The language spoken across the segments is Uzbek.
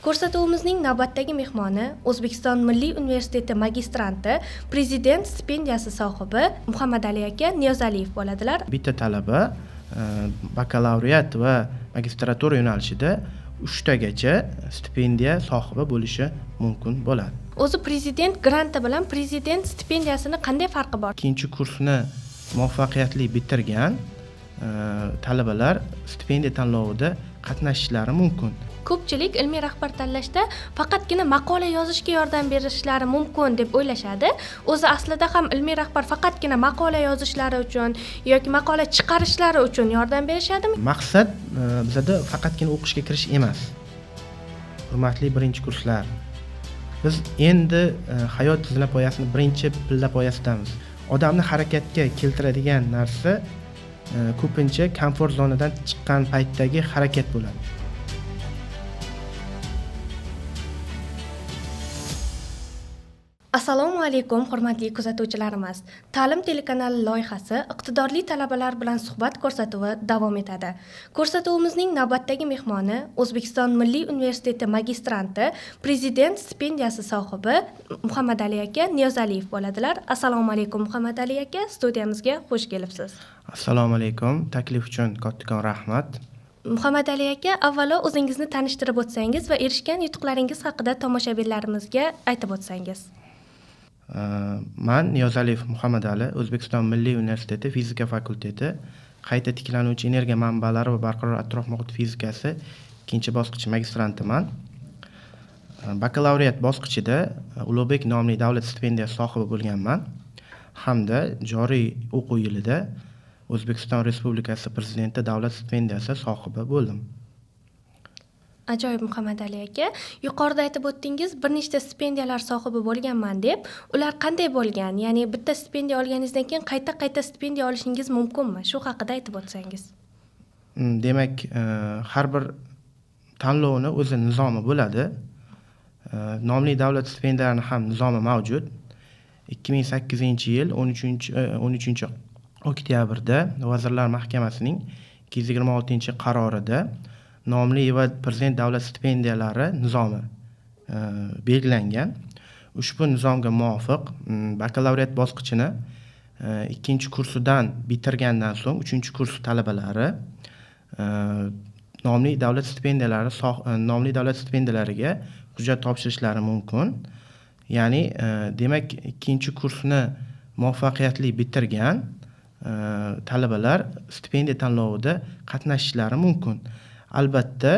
Ko'rsatuvimizning navbatdagi mehmoni O'zbekiston Milliy universiteti magistranti, prezident stipendiyasi sohibi Muhammadali aka Niyozaliyev bo'ladilar. Bitta talaba bakalavriat va magistratura yo'nalishida 3 tagacha stipendiya sohibi bo'lishi mumkin bo'ladi. O'zi prezident granti bilan prezident stipendiyasini qanday farqi bor? Ikkinchi kursni muvaffaqiyatli bitirgan talabalar stipendiya tanlovida qatnashishlari mumkin. Ko'pchilik ilmiy rahbar tanlashda faqatgina maqola yozishga yordam berishlari mumkin deb o'ylashadi. O'zi aslida ham ilmiy rahbar faqatgina maqola yozishlari uchun yoki maqola chiqarishlari uchun yordam berishadimi? Maqsad bizada faqatgina o'qishga kirish emas. Hurmatli birinchi kurslar, biz endi hayot zinapoyasini birinchi pillapoyasidamiz. Odamni harakatga keltiradigan narsa ko'pincha komfort zonadan chiqqan paytdagi harakat bo'ladi. Assalomu alaykum, hurmatli kuzatuvchilarimiz. Ta'lim telekanali loyihasi iqtidorli talabalar bilan suhbat ko'rsatuvi davom etadi. Ko'rsatuvimizning navbatdagi mehmoni O'zbekiston Milliy universiteti magistranti, prezident stipendiyasi sohibi Muhammadali aka Niyozaliyev bo'ladilar. Assalomu alaykum Muhammadali aka, studiyamizga xush kelibsiz. Assalomu alaykum, taklif uchun kattakon rahmat. Muhammadali aka, avvalo o'zingizni tanishtirib o'tsangiz va erishgan yutuqlaringiz haqida tomoshabinlarimizga aytib o'tsangiz. Man Niyozaliyev Muhammadali, O'zbekiston Milliy universiteti fizika fakulteti qayta tiklanuvchi energiya manbalari va barqaror atrof muhit fizikasi 2-bosqich magistrantiman. Bakalavriat bosqichida Ulug'bek nomli davlat stipendiyasi sohibi bo'lganman hamda joriy o'quv yilida O'zbekiston Respublikasi prezidenti davlat stipendiyasi sohibi bo'ldim. Ajoyib Muhammadali aka, yuqorida aytib o'tdingiz, bir nechta stipendiyalar sohibi bo'lganman deb. Ular qanday bo'lgan? Ya'ni bitta stipendiya olganingizdan keyin qayta stipendiya olishingiz mumkinmi? Shu haqida aytib o'tsangiz. Demak, har bir tanlovni o'zi nizomi bo'ladi. Nomli davlat stipendiyalarining ham nizomi mavjud. 2008-yil 13 oktyabrda Vazirlar Mahkamasining 226-qarorida nomli va prezident davlat stipendiyalari nizomi belgilangan. Ushbu nizomga muvofiq bakalavriat bosqichini 2-kursidan bitirgandan so'ng 3-kurs talabalari nomli davlat stipendiyalariga hujjat topshirishlari mumkin. Ya'ni demak 2-kursni muvaffaqiyatli bitirgan talabalar stipendiya tanlovida qatnashishlari mumkin. Albatta,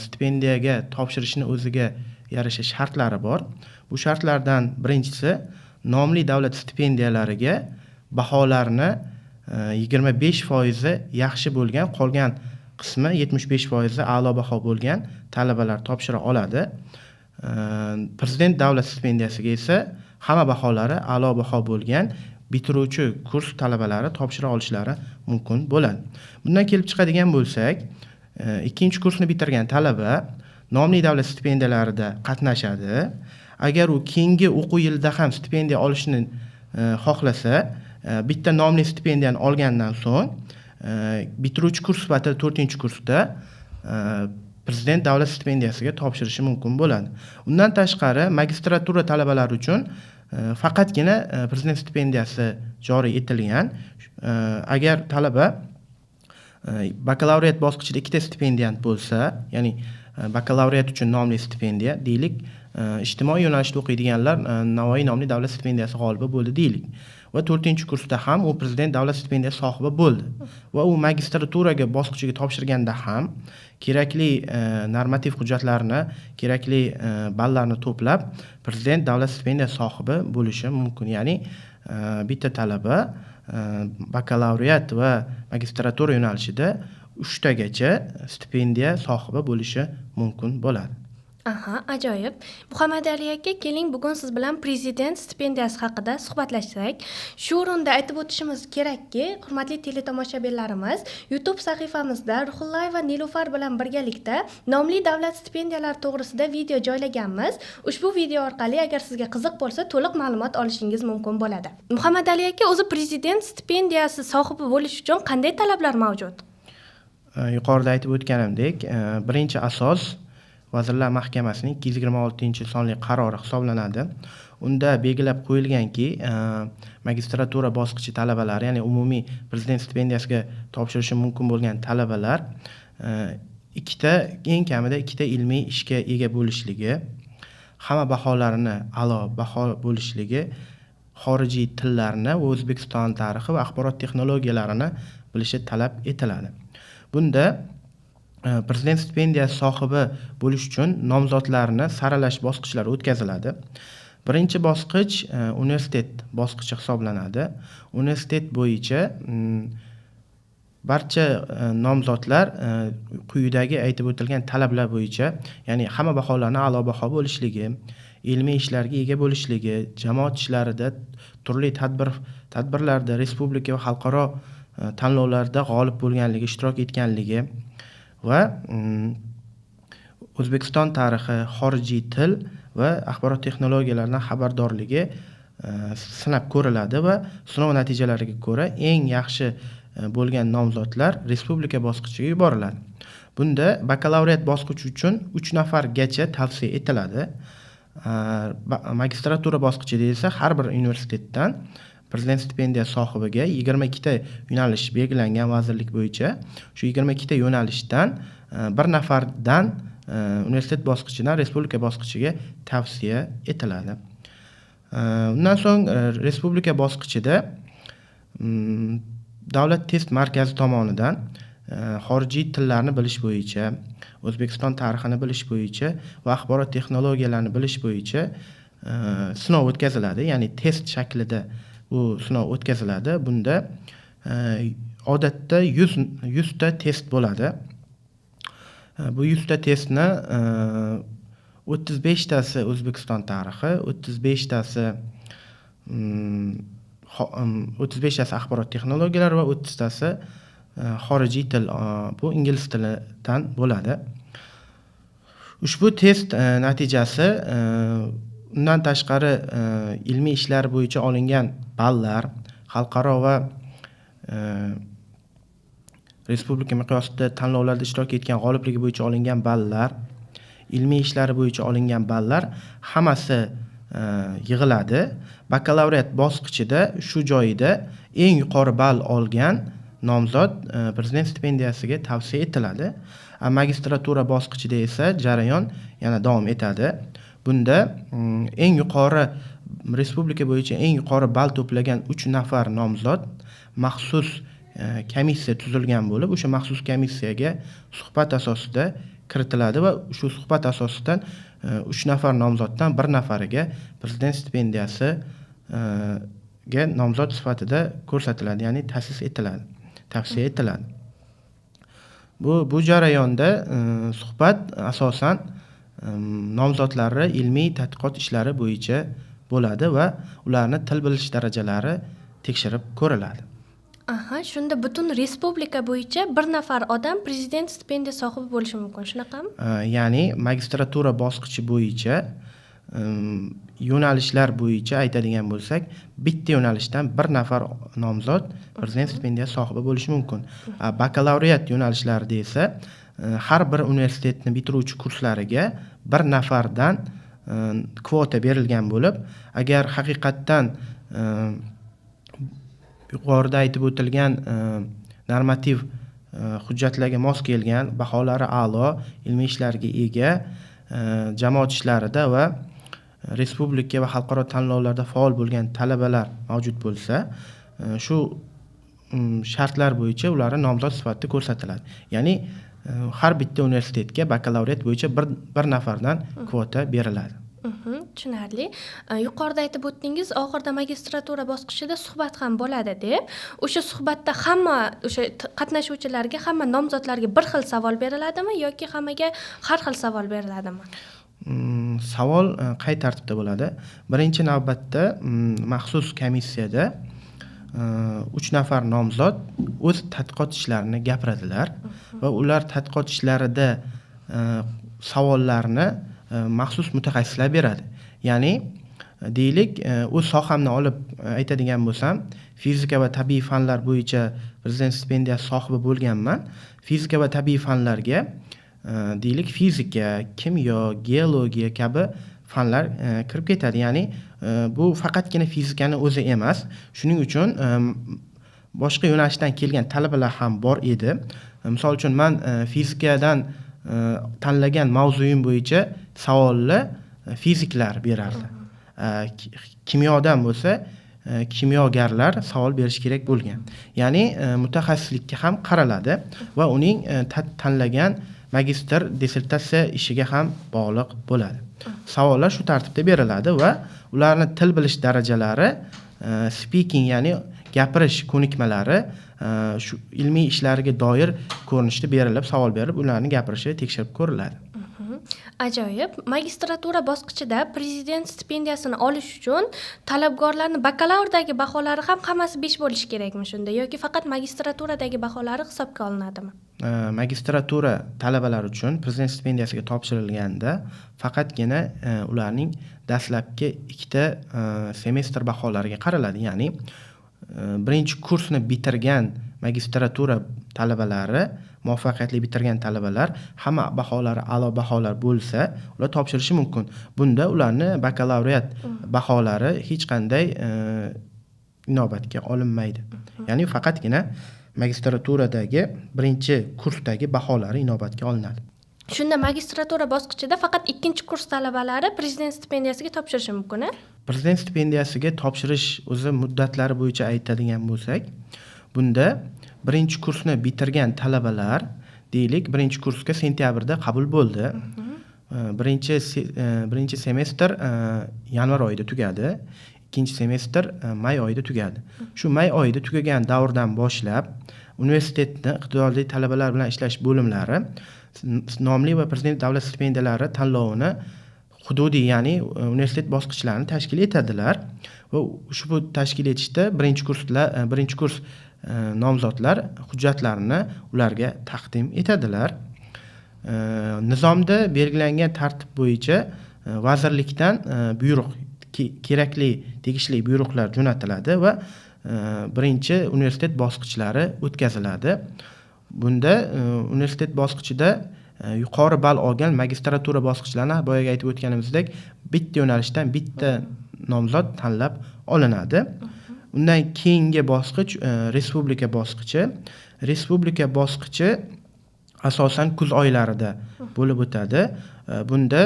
stipendiyaga topshirishni o'ziga yarasha shartlari bor. Bu shartlardan birinchisi, nomli davlat stipendiyalariga baholarni 25% yaxshi bo'lgan, qolgan qismi 75% a'lo baho bo'lgan talabalar topshira oladi. Prezident davlat stipendiyasiga esa hamma baholari a'lo baho bo'lgan bitiruvchi kurs talabalari topshira olishlari mumkin bo'ladi. Bundan kelib chiqadigan bo'lsak, 2-kursni bitirgan talaba nomli davlat stipendiyalarida qatnashadi. Agar u keyingi o'quv yilida ham stipendiya olishni xohlasa, bitta nomli stipendiyani olgandan so'ng bitiruvchi kurs sifatida 4-kursda prezident davlat stipendiyasiga topshirishi mumkin bo'ladi. Undan tashqari, magistratura talabalari uchun faqatgina prezident stipendiyasi joriy etilgan. Agar talaba bakalavriat bosqichida 2 stipendiyant bo'lsa, ya'ni bakalavriat uchun nomli stipendiya deylik, ijtimoiy yo'nalishda o'qiydiganlar Navoiy nomli davlat stipendiyasi g'olibi bo'ldi deylik. Va 4-kursda ham u prezident davlat stipendiyasi sohibi bo'ldi. Va u magistraturaga bosqichiga topshirganda ham kerakli normativ hujjatlarni, kerakli ballarni to'plab prezident davlat stipendiyasi sohibi bo'lishi mumkin. Ya'ni bitta talaba bakalavriat va magistratura yo'nalishida 3 tagacha stipendiya sohibi bo'lishi mumkin bo'ladi. Aha, ajoyib. Muhammadali aka, keling bugun siz bilan prezident stipendiyasi haqida suhbatlashsak. Shu o'rinda aytib o'tishimiz kerakki, hurmatli teletomoshabinlarimiz, YouTube sahifamizda Ruhulloy va Nilufar bilan birgalikda nomli davlat stipendiyalari to'g'risida video joylaganmiz. Ushbu video orqali agar sizga qiziq bo'lsa, to'liq ma'lumot olishingiz mumkin bo'ladi. Muhammadali aka, o'zi prezident stipendiyasi sohibi bo'lish uchun qanday talablar mavjud? Yuqorida aytib o'tganimdek, birinchi asos Vazirlar Mahkamasining 226-sonli qarori hisoblanadi. Unda belgilab qo'yilganki, magistratura bosqichi talabalari, ya'ni umumiy prezident stipendiyasiga topshirishi mumkin bo'lgan talabalar eng kamida ikkita ilmiy ishga ega bo'lishligi, hamma baholarini a'lo baho bo'lishligi, xorijiy tillarni va O'zbekiston tarixi va axborot texnologiyalarini bilishi talab etiladi. Bunda prezident stipendiyasi sohibi bo'lish uchun nomzodlarni saralash bosqichlari o'tkaziladi. Birinchi bosqich universitet bosqichi hisoblanadi. Universitet bo'yicha barcha nomzodlar quyidagi aytib o'tilgan talablar bo'yicha, ya'ni hamma baholarni a'lo baho bo'lishligi, ilmiy ishlarga ega bo'lishligi, jamoat ishlarida, turli tadbirlarda, respublika va xalqaro tanlovlarda g'olib bo'lganligi, ishtirok etganligi va O'zbekiston tarixi, xorijiy til va axborot texnologiyalaridan xabardorligi sinab ko'riladi va sinov natijalariga ko'ra eng yaxshi bo'lgan nomzodlar respublika bosqichiga yuboriladi. Bunda bakalavriat bosqichi uchun 3 nafargacha tavsiya etiladi. Magistratura bosqichida esa har bir universitetdan prezident stipendiyasi sohibiga 22 ta yo'nalish belgilangan vazirlik bo'yicha. Shu 22 ta yo'nalishdan bir nafardan universitet bosqichidan respublika bosqichiga tavsiya etiladi. Undan so'ng respublika bosqichida Davlat test markazi tomonidan xorijiy tillarni bilish bo'yicha, O'zbekiston tarixini bilish bo'yicha va axborot texnologiyalarini bilish bo'yicha sinov o'tkaziladi. Ya'ni test shaklida bu sinov o'tkaziladi. Bunda odatda 100 ta test bo'ladi. Bu 100 ta testni 35 tasi O'zbekiston tarixi, 35 tasi axborot texnologiyalari va 30 tasi xorijiy til, bu ingliz tilidan bo'ladi. Ushbu test natijasi undan tashqari ilmiy ishlar bo'yicha olingan ballar, xalqaro va respublika miqyosida tanlovlarda ishtirok etgan g'olibligi bo'yicha olingan ballar, ilmiy ishlari bo'yicha olingan ballar hammasi yig'iladi. Bakalavriat bosqichida shu joyida eng yuqori ball olgan nomzod prezident stipendiyasiga tavsiya etiladi. Magistratura bosqichida esa jarayon yana davom etadi. Bunda eng yuqori respublika bo'yicha eng yuqori ball to'plagan 3 nafar nomzod maxsus komissiya tuzilgan bo'lib, o'sha maxsus komissiyaga suhbat asosida kiritiladi va shu suhbat asosidan 3 nafar nomzoddan 1 nafariga prezident stipendiyasi ga nomzod sifatida ko'rsatiladi, ya'ni ta'sis etiladi, tavsiya etiladi. Bu jarayonda suhbat asosan nomzodlari ilmiy tadqiqot ishlari bo'yicha bo'ladi va ularni til bilish darajalari tekshirib ko'riladi. Shunda butun respublika bo'yicha bir nafar odam prezident stipendiya sohibi bo'lishi mumkin, shunaqami? Ya'ni magistratura bosqichi bo'yicha yo'nalishlar bo'yicha aytadigan bo'lsak, bitta yo'nalishdan bir nafar nomzod prezident stipendiyasi sohibi bo'lishi mumkin. Bakalavriat yo'nalishlarida esa har bir universitetni bitiruvchi kurslariga bir nafardan kvota berilgan bo'lib, agar haqiqatdan yuqorida aytib o'tilgan normativ hujjatlarga mos kelgan, baholari a'lo, ilmiy ishlarga ega, jamoat ishlarida va respublika va xalqaro tanlovlarda faol bo'lgan talabalar mavjud bo'lsa, shu shartlar bo'yicha ularga nomzod sifatida ko'rsatiladi. Ya'ni har bitta universitetga bakalavriat bo'yicha bir nafardan kvota beriladi. Tushunarli. Yuqorida aytib o'tdingiz, oxirida magistratura bosqichida suhbat ham bo'ladi deb. O'sha suhbatda hamma o'sha qatnashuvchilarga, hamma nomzodlarga bir xil savol beriladimi yoki hammaga har xil savol beriladimi? Savol qay tartibda bo'ladi? Birinchi navbatda maxsus komissiyada 3 nafar nomzod o'z tadqiqot ishlarini gapiradilar va ular tadqiqot ishlarida savollarni maxsus mutaxassislar beradi. Ya'ni deylik, o'z sohamni olib aytadigan bo'lsam, fizika va tabiiy fanlar bo'yicha prezident stipendiyasi sohibi bo'lganman. Fizika va tabiiy fanlarga deylik fizika, kimyo, geologiya kabi fanlar kirib ketadi. Ya'ni bu faqatgina fizikani o'zi emas. Shuning uchun boshqa yo'nalishdan kelgan talabalar ham bor edi. Misol uchun men fizikadan tanlagan mavzuyim bo'yicha savolni fiziklar berardi. Kimyodan bo'lsa kimyogarlar savol berish kerak bo'lgan. Ya'ni mutaxassislikka ham qaraladi va uning tanlagan magistr dissertatsiya ishiga ham bog'liq bo'ladi. Savollar shu tartibda beriladi va ularni til bilish darajalari, speaking ya'ni gapirish ko'nikmalari shu ilmiy ishlariga doir ko'rinishda berilib, savol berib, ularni gapirishi tekshirib ko'riladi. Ajoyib. Magistratura bosqichida prezident stipendiyasini olish uchun talabgorlarning bakalavrdagi baholari ham hammasi 5 bo'lishi kerakmi shunda yoki faqat magistraturadagi baholari hisobga olinadimi? Magistratura talabalari uchun prezident stipendiyasiga topshirilganda faqatgina ularning dastlabki 2 semestr baholariga qaraladi. Ya'ni birinchi kursni bitirgan magistratura talabalari, muvaffaqiyatli bitirgan talabalar hamma baholari a'lo baholar bo'lsa, ular topshirishi mumkin. Bunda ularni bakalavriat baholari hech qanday inobatga olinmaydi. Ya'ni faqatgina magistraturadagi birinchi kursdagi baholari inobatga olinadi. Shunda magistratura bosqichida faqat 2-kurs talabalari prezident stipendiyasiga topshirishi mumkin-a? Prezident stipendiyasiga topshirish o'zi muddatlari bo'yicha aytadigan bo'lsak, bunda birinchi kursni bitirgan talabalar, deylik, birinchi kursga sentyabrda qabul bo'ldi. Birinchi semestr yanvar oyida tugadi, ikkinchi semestr may oyida tugadi. Shu may oyida tugagan davrdan boshlab universitetni iqtidorli talabalar bilan ishlash bo'limlari nomli va prezident davlat stipendiyalari tanlovini hududiy, ya'ni universitet bosqichlarini tashkil etadilar va ushbu tashkil etishda birinchi kurs nomzodlar hujjatlarini ularga taqdim etadilar. Nizomda belgilangan tartib bo'yicha vazirlikdan buyruq, kerakli tegishli buyruqlar jo'natiladi va birinchi universitet bosqichlari o'tkaziladi. Bunda universitet bosqichida yuqori ball olgan magistratura bosqichlarini boyaga aytib o'tganimizdek bitta yo'nalishdan bitta nomzod tanlab olinadi. Undan keyingi bosqich respublika bosqichi. Respublika bosqichi asosan kuz oylarida bo'lib o'tadi. Bunda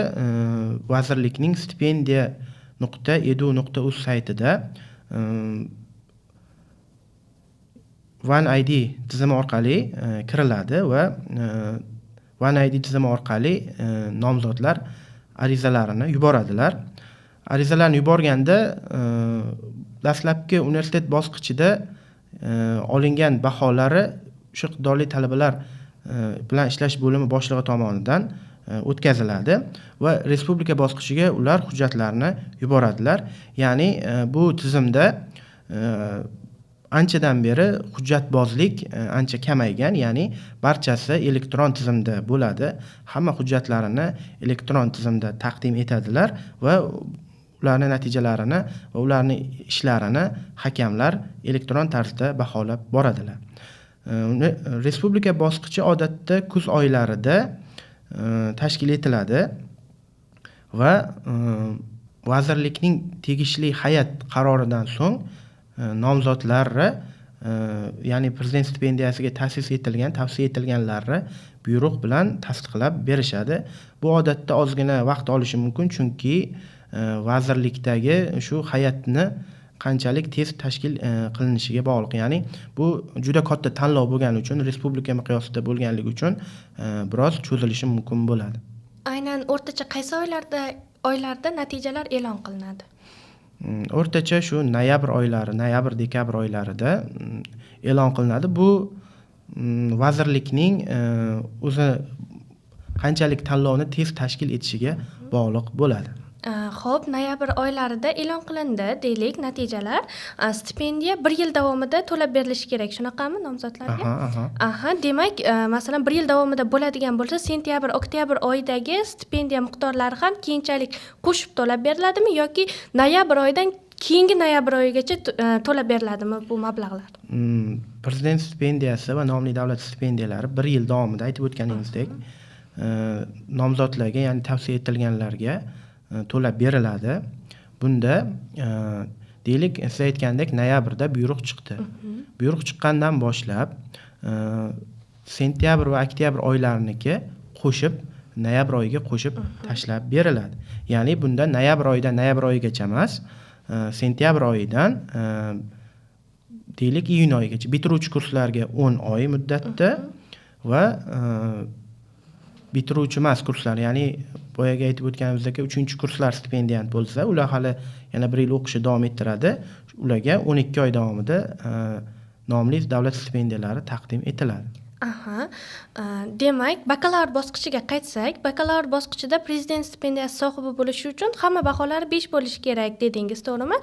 vazirlikning stipendiya.edu.uz saytida OneID tizimi orqali kiriladi va OneID tizimi orqali nomzodlar arizalarini yuboradilar. Arizalarni yuborganda dastlabki universitet bosqichida olingan baholari o'sha iqtidorli talabalar bilan ishlash bo'limi boshlig'i tomonidan o'tkaziladi va respublika bosqichiga ular hujjatlarini yuboradilar. Ya'ni bu tizimda anchadan beri hujjatbozlik ancha kamaygan, ya'ni barchasi elektron tizimda bo'ladi. Hamma hujjatlarini elektron tizimda taqdim etadilar va ularning natijalarini va ularning ishlarini hakamlar elektron tarzda baholab boradilar. Respublika bosqichi odatda kuz oylarida tashkil etiladi va vazirlikning tegishli hay'at qaroridan so'ng nomzodlarni, ya'ni prezident stipendiyasiga tavsiya etilganlarni buyruq bilan tasdiqlab berishadi. Bu odatda ozgina vaqt olishi mumkin, chunki vazirlikdagi shu hay'atni qanchalik tez tashkil qilinishiga bog'liq. Ya'ni bu juda katta tanlov bo'lgani uchun, respublika miqyosida bo'lganligi uchun biroz cho'zilishi mumkin bo'ladi. Aynan o'rtacha qaysi oylarda natijalar e'lon qilinadi? O'rtacha shu noyabr-dekabr oylarida e'lon qilinadi. Bu vazirlikning o'zi qanchalik tanlovni tez tashkil etishiga bog'liq bo'ladi. Xo'p, noyabr oylarida e'lon qilindi, deylik, natijalar. Stipendiya 1 yil davomida to'lab berilishi kerak, shunaqami nomzodlarga? Demak, masalan 1 yil davomida bo'ladigan bo'lsa, sentyabr, oktyabr oyidagi stipendiya miqdorlari ham keyinchalik qo'shib to'lab beriladimi yoki noyabr oyidan keyingi noyabr oyigacha to'lab beriladimi bu mablag'lar? Prezident stipendiyasi va nomli davlat stipendiyalari 1 yil davomida aytib o'tganingizdek nomzodlarga, ya'ni tavsiya etilganlarga to'lab beriladi. Bunda deylik, siz aytgandek noyabrda buyruq chiqdi. Buyruq chiqqandan boshlab sentyabr va oktyabr oylariniki qo'shib noyabr oyiga qo'shib tashlab beriladi. Ya'ni bunda noyabr oyidan noyabr oyigacha emas, sentyabr oyidan deylik iyun oyigacha bitiruvchi kurslarga 10 oy muddatda va bitiruvchi emas kurslar, ya'ni boyaga aytib o'tganimizdek 3-kurslar stipendiyant bo'lsa, ular hali yana 1 yil o'qishni davom ettiradi. Ularga 12 oy davomida nomli davlat stipendiyalari taqdim etiladi. Demak, bakalavr bosqichiga qaytsak, bakalavr bosqichida prezident stipendiyasi sohibi bo'lish uchun hamma baholari 5 bo'lishi kerak dedingiz, to'g'rimi?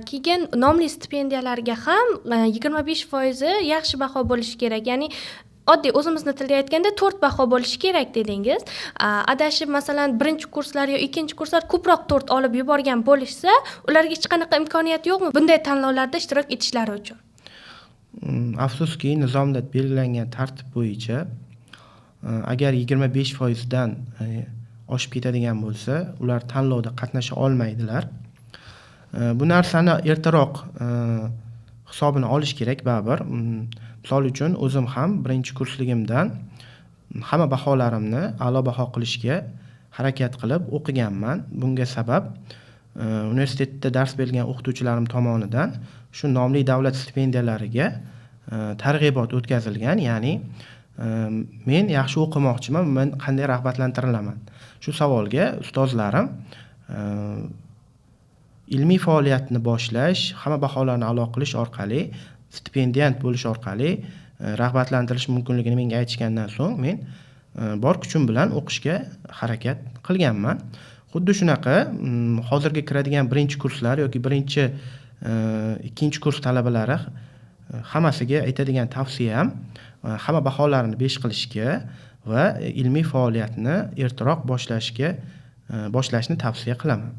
Keyin nomli stipendiyalarga ham 25% yaxshi baho bo'lishi kerak. Ya'ni oddiy o'zimizni tilda aytganda 4 baho bo'lishi kerak dedingiz. Adashib masalan 1-kurslar yo 2-kurslar ko'proq 4 olib yuborgan bo'lishsa, ularga hech qanaqa imkoniyat yo'qmi bunday tanlovlarda ishtirok etishlari uchun? Afsuski, nizomda belgilangan tartib bo'yicha agar 25% dan oshib ketadigan bo'lsa, ular tanlovda qatnasha olmaydilar. Bu narsani ertaroq hisobini olish kerak baribir. Misol uchun o'zim ham 1-kursligimdan hamma baholarimni a'lo baho qilishga harakat qilib o'qiganman. Bunga sabab universitetda dars bergan o'qituvchilarim tomonidan shu nomli davlat stipendiyalariga targ'ibot o'tkazilgan. Ya'ni men yaxshi o'qimoqchiman, men qanday rag'batlantirilaman? Shu savolga ustozlarim ilmiy faoliyatni boshlash, hamma baholarni a'lo qilish orqali, stipendiyant bo'lish orqali rag'batlantirish mumkinligini menga aytishgandan so'ng men bor kuchim bilan o'qishga harakat qilganman. Xuddi shunaqa hozirgi kiradigan 1-kurslar yoki 2-kurs talabalari hammasiga aytadigan tavsiyam hamma baholarini 5 qilishga va ilmiy faoliyatni ertaroq boshlashni tavsiya qilaman.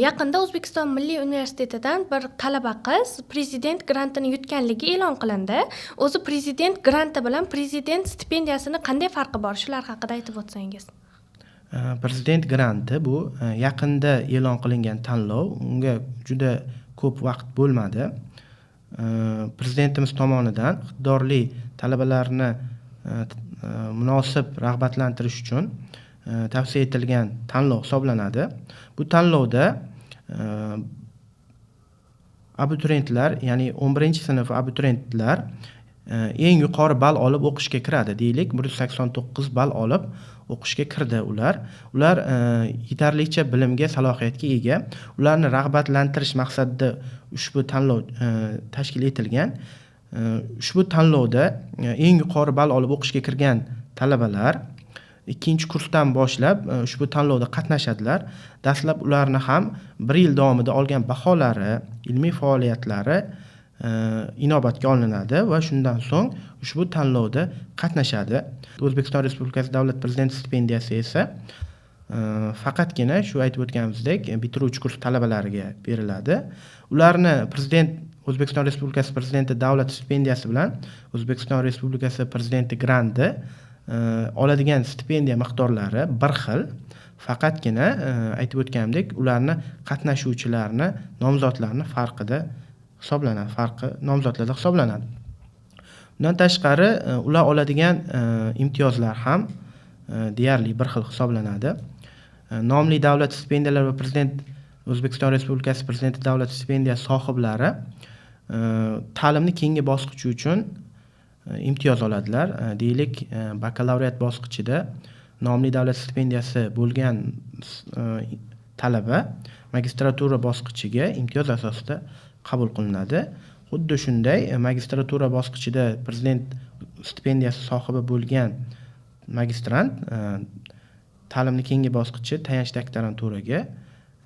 Yaqinda O'zbekiston Milliy universitetidan bir talaba qiz prezident grantini yutganligi e'lon qilindi. O'zi prezident granti bilan prezident stipendiyasini qanday farqi bor? Shular haqida aytib o'tsangiz. Prezident granti bu yaqinda e'lon qilingan tanlov. Unga juda ko'p vaqt bo'lmadi. Prezidentimiz tomonidan iqtidorli talabalarni munosib rag'batlantirish uchun tavsiya etilgan tanlov hisoblanadi. Bu tanlovda abituriyentlar, ya'ni 11-sinf abituriyentlar eng yuqori ball olib o'qishga kiradi. Deylik, 189 ball olib o'qishga kirdi ular. Ular yetarlicha bilimga, salohiyatga ega. Ularni rag'batlantirish maqsadida ushbu tanlov tashkil etilgan. Ushbu tanlovda eng yuqori ball olib o'qishga kirgan talabalar 2-kursdan boshlab ushbu tanlovda qatnashadilar. Dastlab ularni ham 1 yil davomida olgan baholari, ilmiy faoliyatlari inobatga olinadi va shundan so'ng ushbu tanlovda qatnashadi. O'zbekiston Respublikasi Davlat prezidenti stipendiyasi esa faqatgina shu aytib o'tganimizdek bitiruvchi kurs talabalariga beriladi. Ularni O'zbekiston Respublikasi Prezidenti davlat stipendiyasi bilan O'zbekiston Respublikasi Prezidenti granti oladigan stipendiya miqdorlari bir xil. Faqatgina aytib o'tganimdek ularni qatnashuvchilarni nomzodlarni farqida nomzodlarda hisoblanadi. Bundan tashqari ular oladigan imtiyozlar ham deyarli bir xil hisoblanadi. Nomli davlat stipendiyalari va O'zbekiston Respublikasi Prezidenti davlat stipendiyasi sohiblari ta'limni keyingi bosqichi uchun imtiyoz oladilar. Deylik, bakalavriat bosqichida nomli davlat stipendiyasi bo'lgan talaba magistratura bosqichiga imtiyoz asosida qabul qilinadi. Xuddi shunday magistratura bosqichida prezident stipendiyasi sohibi bo'lgan magistrant ta'limni keyingi bosqichi tayanch doktoranturaga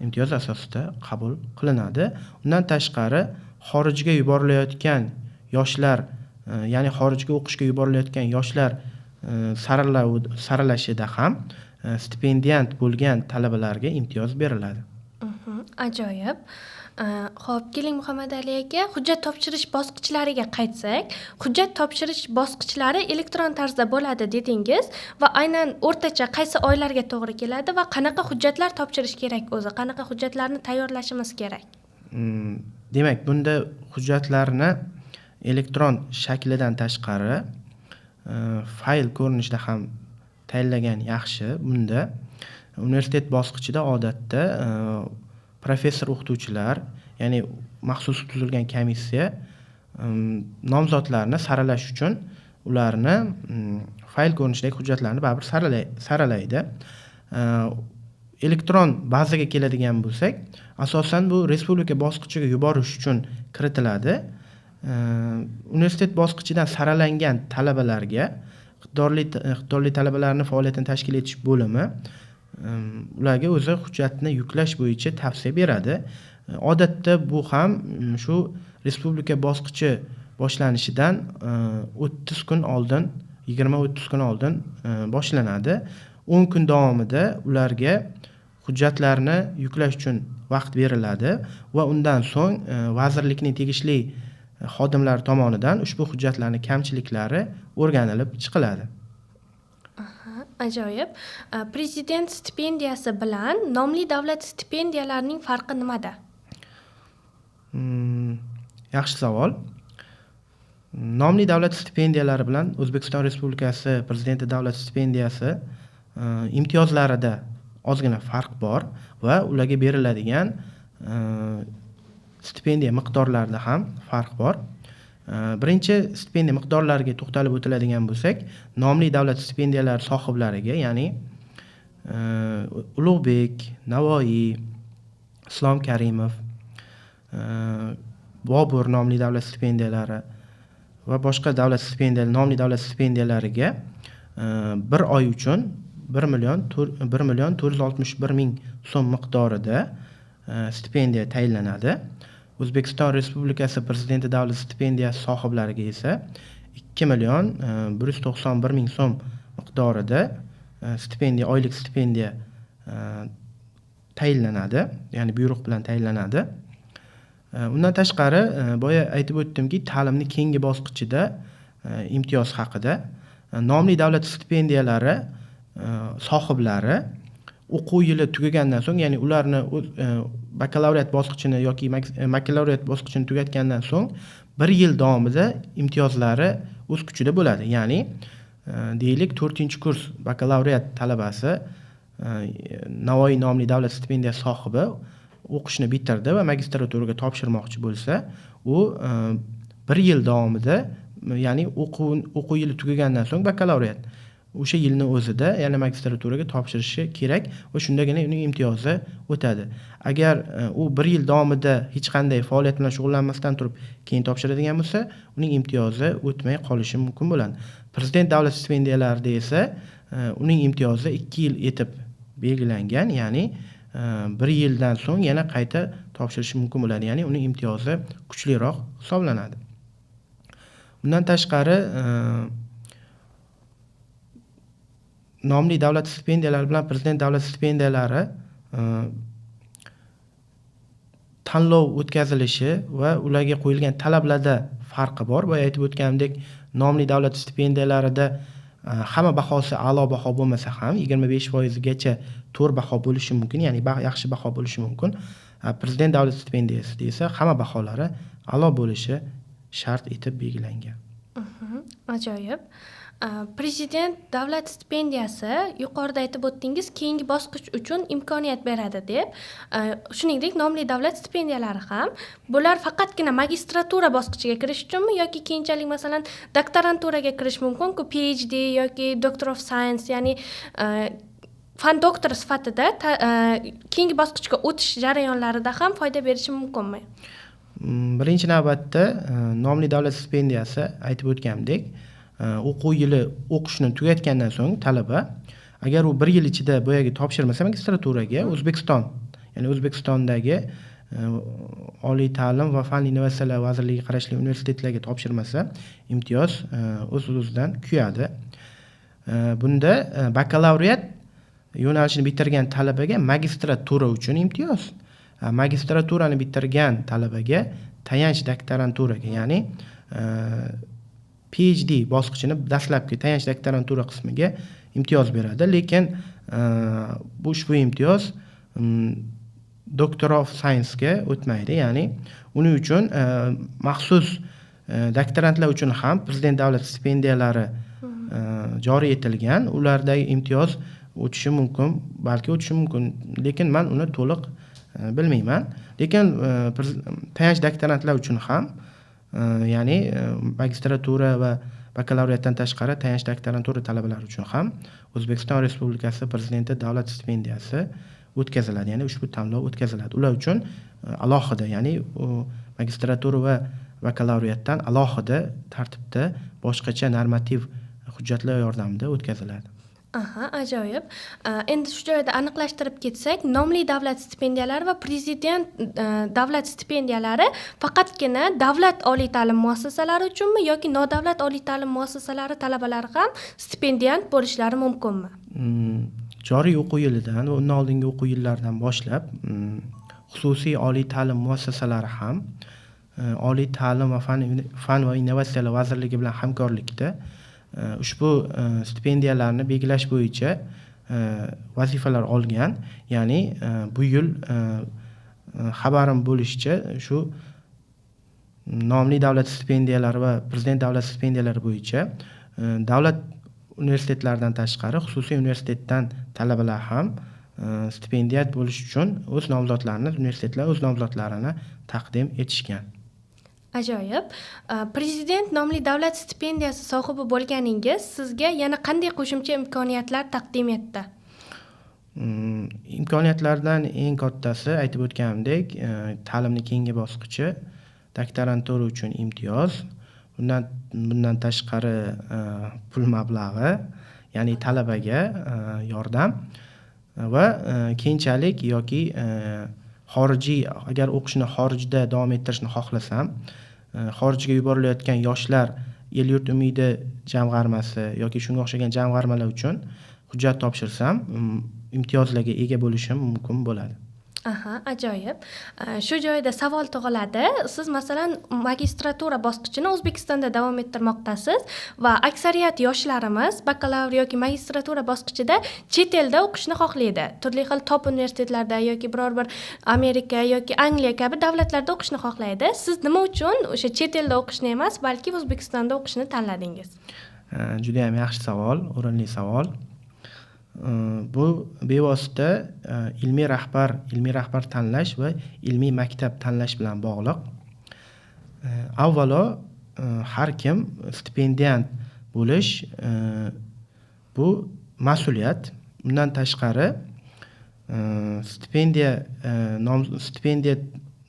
imtiyoz asosida qabul qilinadi. Undan tashqari xorijga yuborilayotgan yoshlar, ya'ni xorijga o'qishga yuborilayotgan yoshlar saralashida ham stipendiyant bo'lgan talabalarga imtiyoz beriladi. Ajoyib. Xo'p, keling Muhammad Ali aka, hujjat topshirish bosqichlariga qaytsak, hujjat topshirish bosqichlari elektron tarzda bo'ladi dedingiz va aynan o'rtacha qaysi oylarga to'g'ri keladi va qanaqa hujjatlar topshirish kerak o'zi, qanaqa hujjatlarni tayyorlashimiz kerak? Demak, bunda hujjatlarni elektron shaklidan tashqari fayl ko'rinishida ham tayyorlagan yaxshi. Bunda universitet bosqichida odatda professor o'qituvchilar, ya'ni maxsus tuzilgan komissiya nomzodlarni saralash uchun ularni fayl ko'rinishidagi hujjatlarni baribir saralaydi. Elektron bazaga keladigan bo'lsak, asosan bu respublika bosqichiga yuborish uchun kiritiladi. Universitet bosqichidan saralangan talabalarga iqtidorli talabalarni faoliyatini tashkil etish bo'limi ularga o'zi hujjatni yuklash bo'yicha tavsiya beradi. Odatda bu ham shu respublika bosqichi boshlanishidan 30 kun oldin, 20-30 kun oldin boshlanadi. 10 kun davomida ularga hujjatlarni yuklash uchun vaqt beriladi va undan so'ng vazirlikning tegishli xodimlari tomonidan ushbu hujjatlarning kamchiliklari o'rganilib chiqiladi. Ajoyib. Prezident stipendiyasi bilan nomli davlat stipendiyalarining farqi nimada? Yaxshi savol. Nomli davlat stipendiyalari bilan O'zbekiston Respublikasi Prezidenti davlat stipendiyasi imtiyozlarida ozgina farq bor va ularga beriladigan stipendiya miqdorlarida ham farq bor. Birinchi stipendiya miqdorlariga to'xtalib o'tiladigan bo'lsak, nomli davlat stipendiyalari sohiblariga, ya'ni Ulug'bek, Navoiy, Islom Karimov, Bobur nomli davlat stipendiyalari va boshqa davlat stipendiyalari, nomli davlat stipendiyalariga bir oy uchun 1,461,000 so'm miqdorida stipendiya tayinlanadi. O'zbekiston Respublikasi Prezidenti davlat stipendiyasi sohiblariga esa 2,191,000 so'm miqdorida stipendiya, oylik stipendiya tayinlanadi, ya'ni buyruq bilan tayinlanadi. Undan tashqari, boya aytib o'tdimki, ta'limni keyingi bosqichida imtiyoz haqida nomli davlat stipendiyalari sohiblari o'quv yili tugagandan so'ng, ya'ni ularni bakalavriat bosqichini yoki bakalavriat bosqichini tugatgandan so'ng 1 yil davomida imtiyozlari o'z kuchida bo'ladi. Ya'ni deylik 4-kurs bakalavriat talabasi Navoiy nomli davlat stipendiyasi sohibi o'qishni bitirdi va magistraturaga topshirmoqchi bo'lsa, u 1 yil davomida, ya'ni o'quv yili tugagandan so'ng bakalavriat o'sha yilni o'zida yana magistraturaga topshirishi kerak va shundagina uning imtiyozi o'tadi. Agar u 1 yil davomida hech qanday faoliyat bilan shug'ullanmasdan turib keyin topshiradigan bo'lsa, uning imtiyozi o'tmay qolishi mumkin bo'ladi. Prezident davlat stipendiyalarida esa uning imtiyozi 2 yil etib belgilangan, ya'ni 1 yildan so'ng yana qayta topshirishi mumkin bo'ladi. Ya'ni uning imtiyozi kuchliroq hisoblanadi. Bundan tashqari nomli davlat stipendiyalari bilan prezident davlat stipendiyalari tanlov o'tkazilishi va ularga qo'yilgan talablarda farqi bor. Boya aytib o'tganimdek, nomli davlat stipendiyalarida hamma bahosi a'lo baho bo'lmasa ham 25% gacha to'g'ri baho bo'lishi mumkin, ya'ni yaxshi baho bo'lishi mumkin. Prezident davlat stipendiyasida esa hamma baholari a'lo bo'lishi shart etib belgilangan. Ajoyib. Prezident davlat stipendiyasi yuqorida aytib o'tdingiz, keyingi bosqich uchun imkoniyat beradi deb. Shuningdek, nomli davlat stipendiyalari ham bular faqatgina magistratura bosqichiga kirish uchunmi yoki keyinchalik masalan doktoranturaga kirish mumkin-ku, PhD yoki Doctor of Science, ya'ni fan doktori sifatida keyingi bosqichga o'tish jarayonlarida ham foyda berishi mumkinmi? Birinchi navbatda nomli davlat stipendiyasi aytib o'tganimdek, o'quv yili o'qishni tugatgandan so'ng talaba agar u 1 yil ichida boyagi topshirmasa magistraturaga O'zbekistondagi Oliy ta'lim va fan innovatsiyalar vazirligiga qarashli universitetlarga topshirmasa, imtiyoz o'z-o'zidan kuyadi. Bunda bakalavriat yo'nalishini bitirgan talabaga magistratura uchun imtiyoz, magistraturani bitirgan talabaga tayanch doktoranturaga, ya'ni PhD bosqichini dastlabki tayanch doktorantura qismiga imtiyoz beradi. Lekin ushbu imtiyoz Doctor of Science ga o'tmaydi. Ya'ni uning uchun maxsus doktorantlar uchun ham Prezident davlat stipendiyalari joriy etilgan. Ulardagi imtiyoz o'tishi mumkin, balki o'tishi mumkin, lekin men uni to'liq bilmayman. Lekin tayanch doktorantlar uchun ham, ya'ni magistratura va bakalavriatdan tashqari tayanch doktorantura talabalari uchun ham O'zbekiston Respublikasi Prezidenti davlat stipendiyasi o'tkaziladi. Ya'ni ushbu tanlov o'tkaziladi. Ular uchun alohida, ya'ni magistratura va bakalavriatdan alohida tartibda boshqacha normativ hujjatlar yordamida o'tkaziladi. Aha, ajoyib. Endi shu joyda aniqlashtirib ketsak, nomli davlat stipendiyalari va prezident davlat stipendiyalari faqatgina davlat oliy ta'lim muassasalari uchunmi yoki nodavlat oliy ta'lim muassasalari talabalari ham stipendiyant bo'lishlari mumkinmi? Joriy o'quv yilidan va undan oldingi o'quv yillaridan boshlab xususiy oliy ta'lim muassasalari ham Oliy ta'lim va fan va innovatsiyalar vazirligi bilan hamkorlikda ushbu stipendiyalarni belgilash bo'yicha vazifalar olgan. Ya'ni bu yil xabarim bo'lishicha shu nomli davlat stipendiyalari va prezident davlat stipendiyalari bo'yicha davlat universitetlaridan tashqari xususiy universitetdan talabalar ham stipendiyat bo'lish uchun universitetlar o'z nomzodlarini taqdim etishgan. Ajoyib. Prezident nomli davlat stipendiyasi sohibi bo'lganingiz sizga yana qanday qo'shimcha imkoniyatlar taqdim etdi? Imkoniyatlardan eng kattasi aytib o'tganimdek, ta'limning keyingi bosqichi doktorantura uchun imtiyoz, bundan tashqari pul mablag'i, ya'ni talabaga yordam va keyinchalik yoki xorijiy, agar o'qishni xorijda davom ettirishni xohlasam, xorijga yuborilayotgan yoshlar el yurt umidi jamg'armasi yoki shunga o'xshagan jamg'armalar uchun hujjat topshirsam, imtiyozlarga ega bo'lishim mumkin bo'ladi. Aha, ajoyib. Shu joyda savol tug'iladi. Siz masalan magistratura bosqichini O'zbekistonda davom ettirmoqdasiz va aksariyat yoshlarimiz bakalavr yoki magistratura bosqichida chet elda o'qishni xohlaydi. Turli xil top universitetlarda yoki biror bir Amerika yoki Angliya kabi davlatlarda o'qishni xohlaydi. Siz nima uchun o'sha chet elda o'qishni emas, balki O'zbekistonda o'qishni tanladingiz? Juda ham yaxshi savol, o'rinli savol. Bu bevosita ilmiy rahbar tanlash va ilmiy maktab tanlash bilan bog'liq. Avvalo, har kim stipendiyant bo'lish bu mas'uliyat. Bundan tashqari stipendiya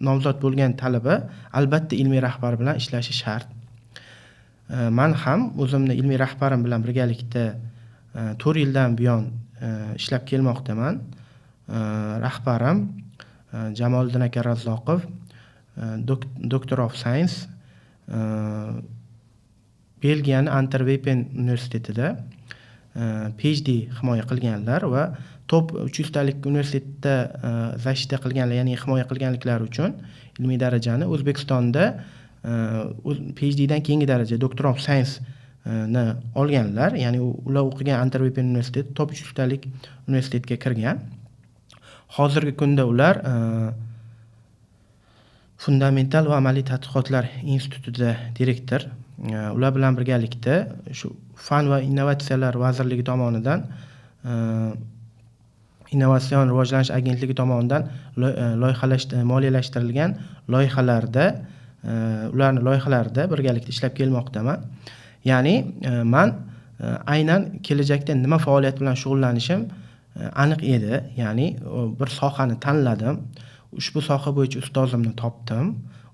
nomzod bo'lgan talaba albatta ilmiy rahbar bilan ishlashi shart. Men ham o'zimni ilmiy rahbarim bilan birgalikda 4 yildan buyon ishlab kelmoqdaman. Rahbarim Jamoliddin aka Razzoqov, Doctor of Science, Belgiyaning Antwerpen universitetida PhD himoya qilganlar va top 300 talik universitetda защита qilganlar, ya'ni himoya qilganliklari uchun ilmiy darajani O'zbekistonda PhD dan keyingi daraja Doctor of Science ni olganlar, ya'ni ular o'qigan Antwerpen universiteti top 300 talik universitetga kirgan. Hozirgi kunda ular Fundamental va amaliy tadqiqotlar institutida direktor. Ular bilan birgalikda shu fan va innovatsiyalar vazirligi tomonidan Innovatsion rivojlanish agentligi tomonidan moliyalashtirilgan loyihalarda birgalikda ishlab kelmoqdaman. Ya'ni men aynan kelajakda nima faoliyat bilan shug'ullanishim aniq edi. Ya'ni bir sohani tanladim. Ushbu soha bo'yicha ustozimni topdim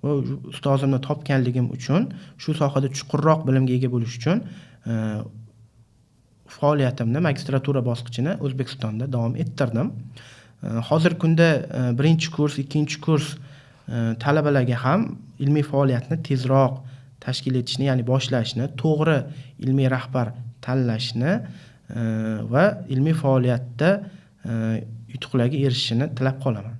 va ustozimni topganligim uchun shu sohada chuqurroq bilimga ega bo'lish uchun faoliyatimni magistratura bosqichini O'zbekistonda davom ettirdim. Hozirgi kunda birinchi kurs, ikkinchi kurs talabalarga ham ilmiy faoliyatni tezroq tashkil etishni, ya'ni boshlashni, to'g'ri ilmiy rahbar tanlashni va ilmiy faoliyatda yutuqlarga erishishini tilab qolaman.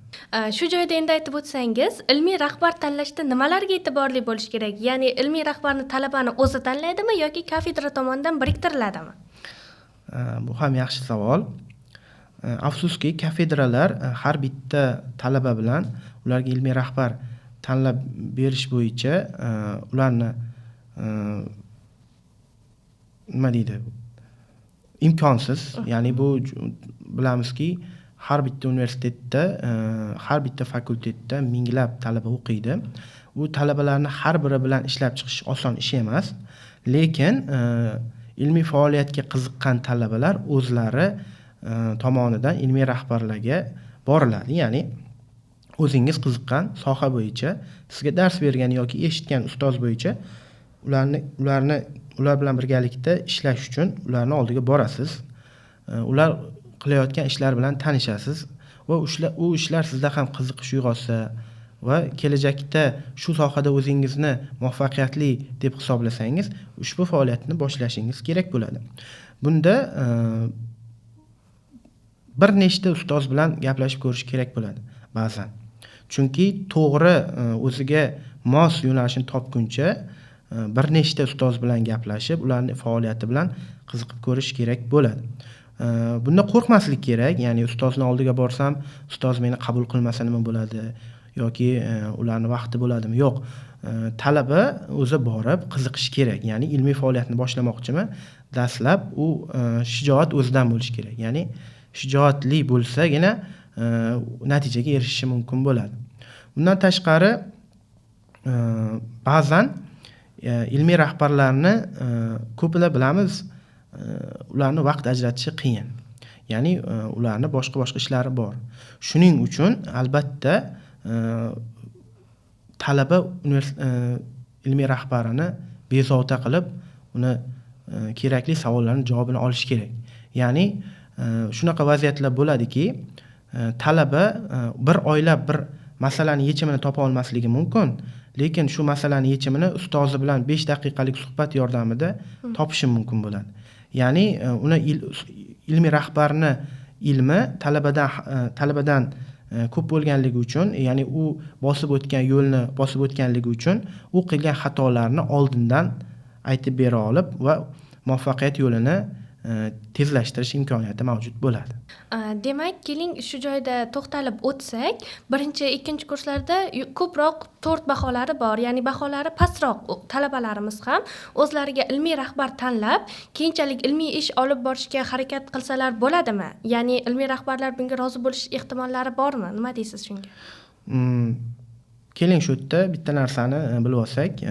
Shu joyda endi aytib o'tsangiz, ilmiy rahbar tanlashda nimalarga e'tiborli bo'lish kerak? Ya'ni ilmiy rahbarni talabani o'zi tanlaydimi yoki kafedra tomonidan biriktiriladimi? Bu ham yaxshi savol. Afsuski, kafedralar har bitta talaba bilan ularga ilmiy rahbar tanlab berish bo'yicha ularni nima deydi? Imkonsiz. Ya'ni bu bilamizki, har bitta universitetda, har bitta fakultetda minglab talaba o'qiydi. Bu talabalarni har biri bilan ishlab chiqish oson ish emas. Lekin ilmiy faoliyatga qiziqqan talabalar o'zlari tomonidan ilmiy rahbarlarga boriladi. Ya'ni o'zingiz qiziqqan soha bo'yicha sizga dars bergan yoki eshitgan ustoz bo'yicha ular bilan birgalikda ishlash uchun ularni oldiga borasiz. Ular qilayotgan ishlar bilan tanishasiz va u ishlar sizda ham qiziqish uyg'otsa va kelajakda shu sohada o'zingizni muvaffaqiyatli deb hisoblasangiz, ushbu faoliyatni boshlashingiz kerak bo'ladi. Bunda bir nechta ustoz bilan gaplashib ko'rish kerak bo'ladi ba'zan. Chunki to'g'ri o'ziga mos yo'nalishni topguncha bir nechta ustoz bilan gaplashib, ularning faoliyati bilan qiziqib ko'rish kerak bo'ladi. Bunda qo'rqmaslik kerak. Ya'ni ustozni oldiga borsam, ustoz meni qabul qilmasa nima bo'ladi yoki ularning vaqti bo'ladimi? Yo'q. Talaba o'zi borib qiziqish kerak. Ya'ni ilmiy faoliyatni boshlamoqchimi? Dastlab u shijoat o'zidan bo'lishi kerak. Ya'ni shijoatli bo'lsagina natijaga erishishi mumkin bo'ladi. Bundan tashqari ba'zan ilmiy rahbarlarni ko'plar bilamiz, ularni vaqt ajratishi qiyin. Ya'ni ularni boshqa ishlari bor. Shuning uchun albatta talaba ilmiy rahbarini bezovta qilib, uni kerakli savollarning javobini olish kerak. Ya'ni shunaqa vaziyatlar bo'ladiki, talaba bir oylab bir masalani yechimini topa olmasligi mumkin, lekin shu masalani yechimini ustozi bilan 5 daqiqalik suhbat yordamida topishi mumkin bo'ladi. Ya'ni uni ilmiy rahbarni ilmi talabadan ko'p bo'lganligi uchun, ya'ni u bosib o'tgan yo'lni bosib o'tganligi uchun u qilgan xatolarni oldindan aytib bera olib va muvaffaqiyat yo'lini tezlashtirish imkoniyati mavjud bo'ladi. Demak, keling shu joyda to'xtalib o'tsak, birinchi, ikkinchi kurslarda ko'proq 4 baholari bor, ya'ni baholari pastroq talabalarimiz ham o'zlariga ilmiy rahbar tanlab, keyinchalik ilmiy ish olib borishga harakat qilsalar bo'ladimi? Ya'ni ilmiy rahbarlar bunga rozi bo'lish ehtimollari bormi? Nima deysiz shunga? Keling shu yerda bitta narsani bilib olsak,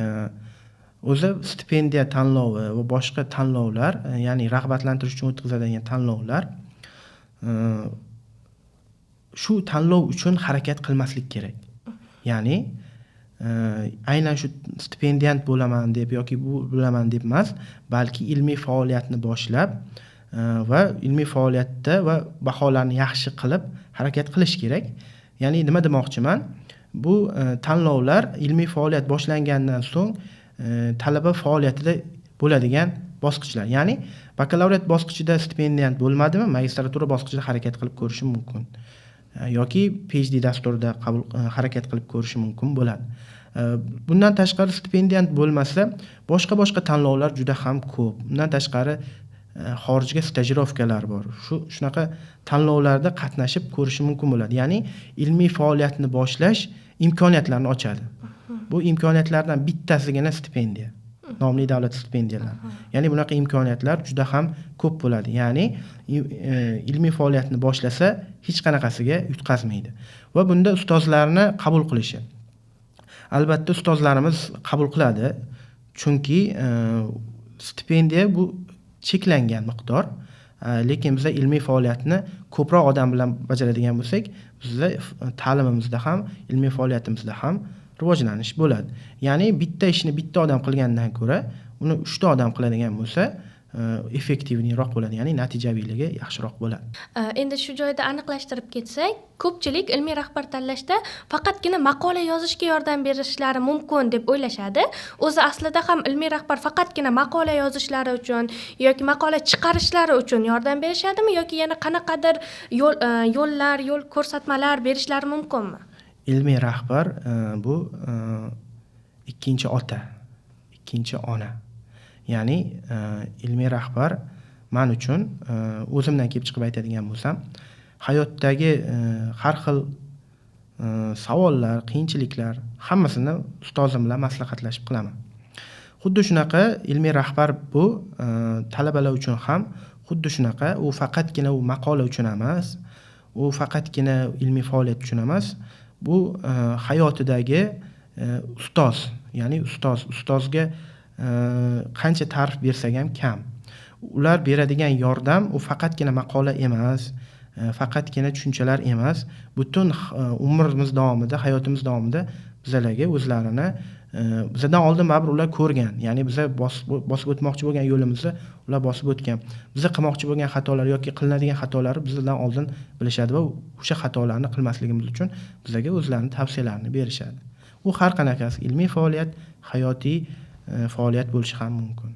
o'zi stipendiya tanlovi va boshqa tanlovlar, ya'ni rag'batlantirish uchun o'tkaziladigan tanlovlar, shu tanlov uchun harakat qilmaslik kerak. Ya'ni aynan shu stipendiyant bo'laman deb yoki bu bo'laman deb emas, balki ilmiy faoliyatni boshlab va ilmiy faoliyatda va baholarni yaxshi qilib harakat qilish kerak. Ya'ni nima demoqchiman? Bu tanlovlar ilmiy faoliyat boshlangandan so'ng talaba faoliyatida bo'ladigan bosqichlar. Ya'ni bakalavriat bosqichida stipendiyant bo'lmadimi, magistratura bosqichida harakat qilib ko'rishi mumkin. Yoki PhD dasturida harakat qilib ko'rishi mumkin bo'ladi. Bundan tashqari stipendiyant bo'lmasa, boshqa tanlovlar juda ham ko'p. Bundan tashqari xorijga stajirovkalar bor. Shunaqa tanlovlarda qatnashib ko'rishi mumkin bo'ladi. Ya'ni ilmiy faoliyatni boshlash imkoniyatlarni ochadi. Bu imkoniyatlardan bittasigina stipendiya. Nomli davlat stipendiyalari. Ya'ni bunaqa imkoniyatlar juda ham ko'p bo'ladi. Ya'ni ilmiy faoliyatni boshlasa hech qanaqasiga yutqazmaydi. Va bunda ustozlarni qabul qilishi. Albatta ustozlarimiz qabul qiladi. Chunki stipendiya bu cheklangan miqdor. Lekin biz ilmiy faoliyatni ko'proq odam bilan bajaradigan bo'lsak, bizda ta'limimizda ham, ilmiy faoliyatimizda ham rivojlanish bo'ladi. Ya'ni bitta ishni bitta odam qilgandan ko'ra, uni 3 ta odam qiladigan bo'lsa, effektivniyroq bo'ladi, ya'ni natijaviyligi yaxshiroq bo'ladi. Endi shu joyda aniqlashtirib ketsak, ko'pchilik ilmiy rahbar tanlashda faqatgina maqola yozishga yordam berishlari mumkin deb o'ylashadi. O'zi aslida ham ilmiy rahbar faqatgina maqola yozishlari uchun yoki maqola chiqarishlari uchun yordam berishadimi yoki yana qanaqadir yo'l ko'rsatmalar berishlari mumkinmi? Ilmiy rahbar bu ikkinchi ota, ikkinchi ona. Ya'ni ilmiy rahbar men uchun o'zimdan kelib chiqib aytadigan bo'lsam, hayotdagi har xil savollar, qiyinchiliklar hammasini ustozim bilan maslahatlashib qilaman. Xuddi shunaqa ilmiy rahbar bu talabalar uchun ham xuddi shunaqa, u faqatgina u maqola uchun emas, u faqatgina ilmiy faoliyat uchun emas, bu hayotidagi ustoz, ya'ni ustozga qancha ta'rif bersak ham kam. Ular beradigan yordam u faqatgina maqola emas, faqatgina tushunchalar emas, butun umrimiz davomida, hayotimiz davomida bizlarga o'zlarini bizdan oldin baribir ular ko'rgan, ya'ni biz bosib o'tmoqchi bo'lgan yo'limizni ular bosib o'tgan. Biz qilmoqchi bo'lgan xatolar yoki qilinadigan xatolarni bizdan oldin bilishadi va o'sha xatolarni qilmasligimiz uchun bizlarga o'zlarining tavsiyalarini berishadi. Bu har qanaqasi ilmiy faoliyat, hayotiy faoliyat bo'lishi ham mumkin.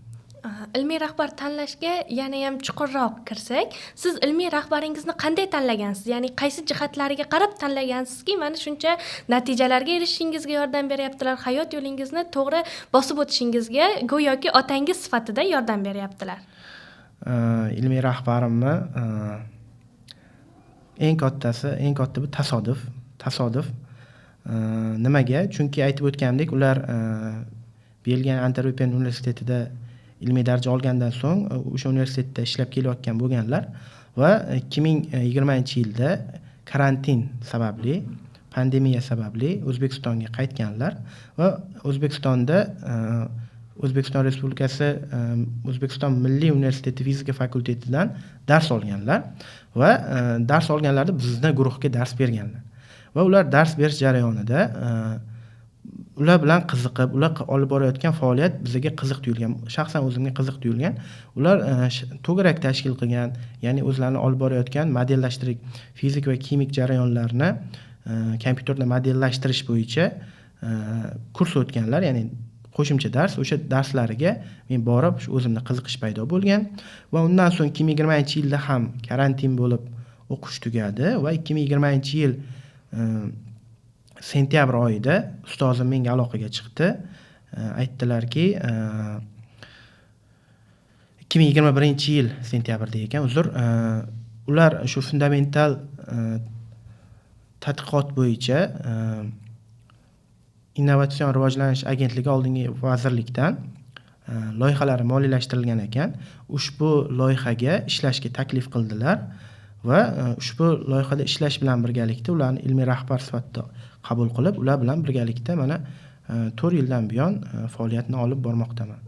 Ilmiy rahbar tanlashga yana ham chuqurroq kirsak, siz ilmiy rahbaringizni qanday tanlagansiz? Ya'ni qaysi jihatlariga qarab tanlagansizki, mana shuncha natijalarga erishishingizga yordam beryaptilar, hayot yo'lingizni to'g'ri bosib o'tishingizga go'yoki otangiz sifatida yordam beryaptilar. Ilmiy rahbarimni eng katta bu tasodif. Nimaga? Chunki aytib o'tgandek, ular Belgiya Antwerpen universitetida ilmiy daraja olgandan so'ng o'sha universitetda ishlab kelayotgan bo'lganlar va 2020-yilda karantin sababli, pandemiya sababli O'zbekistonga qaytganlar va O'zbekistonda O'zbekiston Respublikasi O'zbekiston Milliy universiteti fizika fakultetidan dars olganlar va dars olganlarda bizning guruhga dars berganlar. Va ular dars berish jarayonida ular bilan qiziqib, ular olib borayotgan faoliyat bizga qiziq tuyulgan. Shaxsan o'zimga qiziq tuyulgan. Ular to'garak tashkil qilgan, ya'ni o'zlarini olib borayotgan modellashtirish, fizik va kimik jarayonlarini kompyuterda modellashtirish bo'yicha kurs o'tganlar, ya'ni qo'shimcha dars. O'sha darslariga men borib, o'zimda qiziqish paydo bo'lgan va undan so'ng 2020-yilda ham karantin bo'lib o'qish tugadi va 2020-yil sentyabr oyida ustozim menga aloqaga chiqdi. Aytdilarki, 2021-yil sentyabrda ekan, ular shu fundamental tadqiqot bo'yicha Innovatsion rivojlanish agentligi oldingi vazirlikdan loyihalari moliyalashtirilgan ekan. Ushbu loyihaga ishlashga taklif qildilar va ushbu loyihada ishlash bilan birgalikda ularni ilmiy rahbar sifatida qabul qilib, ular bilan birgalikda mana 4 yildan buyon faoliyatni olib bormoqdaman.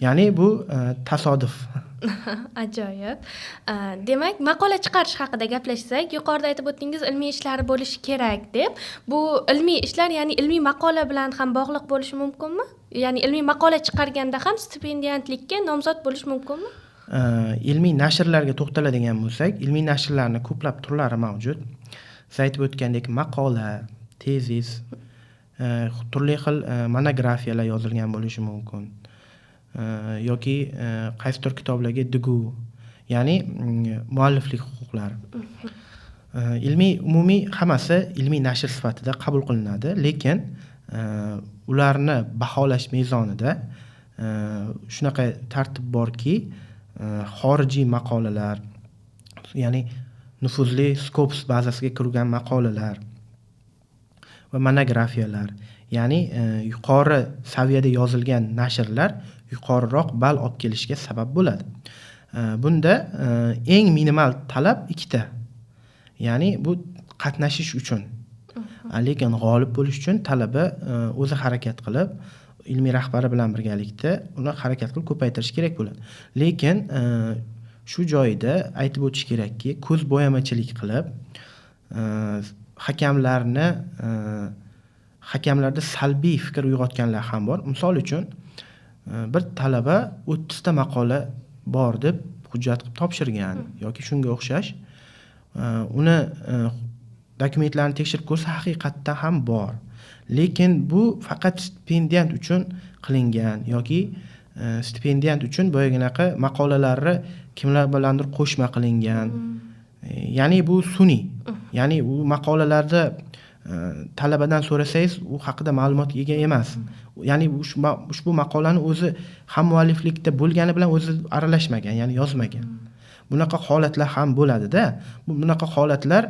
Ya'ni bu tasodif. Ajoyib. Demak, maqola chiqarish haqida gaplashsak, yuqorida aytib o'tdingiz, ilmiy ishlar bo'lishi kerak deb. Bu ilmiy ishlar, ya'ni ilmiy maqola bilan ham bog'liq bo'lishi mumkinmi? Ya'ni ilmiy maqola chiqarganda ham stipendiyantlikka nomzod bo'lish mumkinmi? Ilmiy nashrlarga to'xtaladigan bo'lsak, ilmiy nashrlarning ko'plab turlari mavjud. Siz aytib o'tgandek, maqola, tezis, turli xil monografiyalar yozilgan bo'lishi mumkin. Yoki qaysidir kitoblarga digu, ya'ni mualliflik huquqlari. Umumiy hammasi ilmiy nashr sifatida qabul qilinadi, lekin ularni baholash mezonida shunaqa tartib borki, xorijiy maqolalar, ya'ni nufuzli Scopus bazasiga kirgan maqolalar va monografiyalar, ya'ni yuqori saviyada yozilgan nashrlar yuqoriroq ball olib kelishga sabab bo'ladi. Bunda eng minimal talab 2 ta. Ya'ni bu qatnashish uchun. Lekin g'olib bo'lish uchun talaba o'zi harakat qilib, ilmiy rahbari bilan birgalikda uni harakat qilib ko'paytirish kerak bo'ladi. Lekin shu joyida aytib o'tish kerakki, ko'z bo'yamachilik qilib, hakamlarda salbiy fikr uyg'otganlar ham bor. Misol uchun bir talaba 30 ta maqola bor deb hujjat qilib topshirgan yoki shunga o'xshash, uni dokumentlarni tekshirib ko'rsa haqiqatdan ham bor. Lekin bu faqat stipendiyant uchun qilingan yoki stipendiyant uchun boyaginaqa maqolalarni kimlar bilandir qo'shma qilingan. Ya'ni bu sun'iy. Ya'ni u maqolalarda talabadan so'rasangiz u haqida ma'lumotga ega emas. Ya'ni ushbu maqolani o'zi ham mualliflikda bo'lgani bilan o'zi aralashmagan, ya'ni yozmagan. Bunaqa holatlar ham bo'ladi-da. Bunaqa holatlar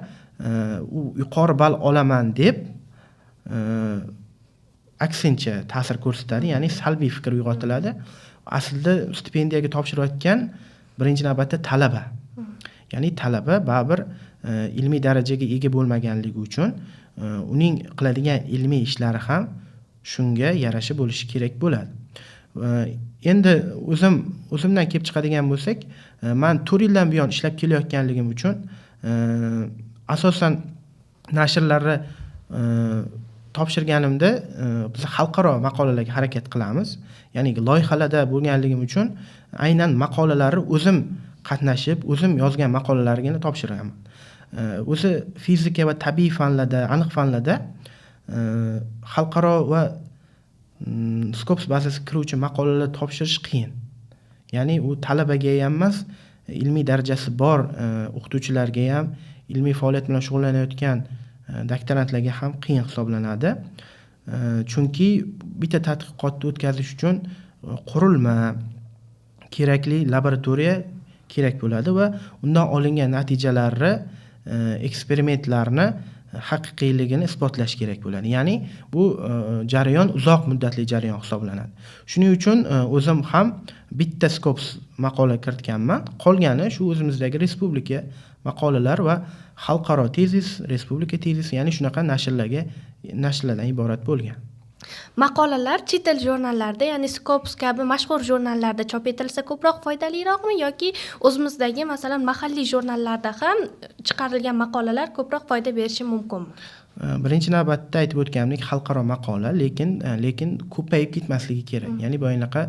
u yuqori ball olaman deb aksincha ta'sir ko'rsatadi, ya'ni salbiy fikr uyg'otiladi. Aslida stipendiyaga topshirayotgan birinchi navbatda talaba. Ya'ni talaba baribir ilmiy darajaga ega bo'lmaganligi uchun uning qiladigan ilmiy ishlari ham shunga yarasha bo'lishi kerak bo'ladi. Endi o'zimdan kelib chiqadigan bo'lsak, men 4 yildan buyon ishlab kelayotganligim uchun asosan nashrlarni topshirganimda biz xalqaro maqolalarga harakat qilamiz. Ya'ni loyihalarda bo'lganligim uchun aynan maqolalarni o'zim qatnashib, o'zim yozgan maqolalarga topshiraman. O'zi fizika va tabiiy fanlarda, aniq fanlarda xalqaro va Scopus bazasiga kiruvchi maqolalar topshirish qiyin. Ya'ni u talabaga ham emas, ilmiy darajasi bor o'qituvchilarga ham, ilmiy faoliyat bilan shug'ullanayotgan doktorantlarga ham qiyin hisoblanadi. Chunki bitta tadqiqotni o'tkazish uchun qurilma, kerakli laboratoriya kerak bo'ladi va undan olingan natijalarni, eksperimentlarni haqiqiyligini isbotlash kerak bo'ladi. Ya'ni bu jarayon uzoq muddatli jarayon hisoblanadi. Shuning uchun o'zim ham bitta Scopus maqola kiritganman. Qolgani shu o'zimizdagi respublika maqolalar va xalqaro tezis, respublika tezis, ya'ni shunaqa nashrlardan iborat bo'lgan. Maqolalar chet el jurnallarida, ya'ni Scopus kabi mashhur jurnallarda chop etilsa ko'proq foydaliroqmi yoki o'zimizdagi masalan mahalliy jurnallarda ham chiqarilgan maqolalar ko'proq foyda berishi mumkinmi? Birinchi navbatda aytib o'tganimdek xalqaro maqola, lekin ko'payib ketmasligi kerak. Ya'ni bu anaqa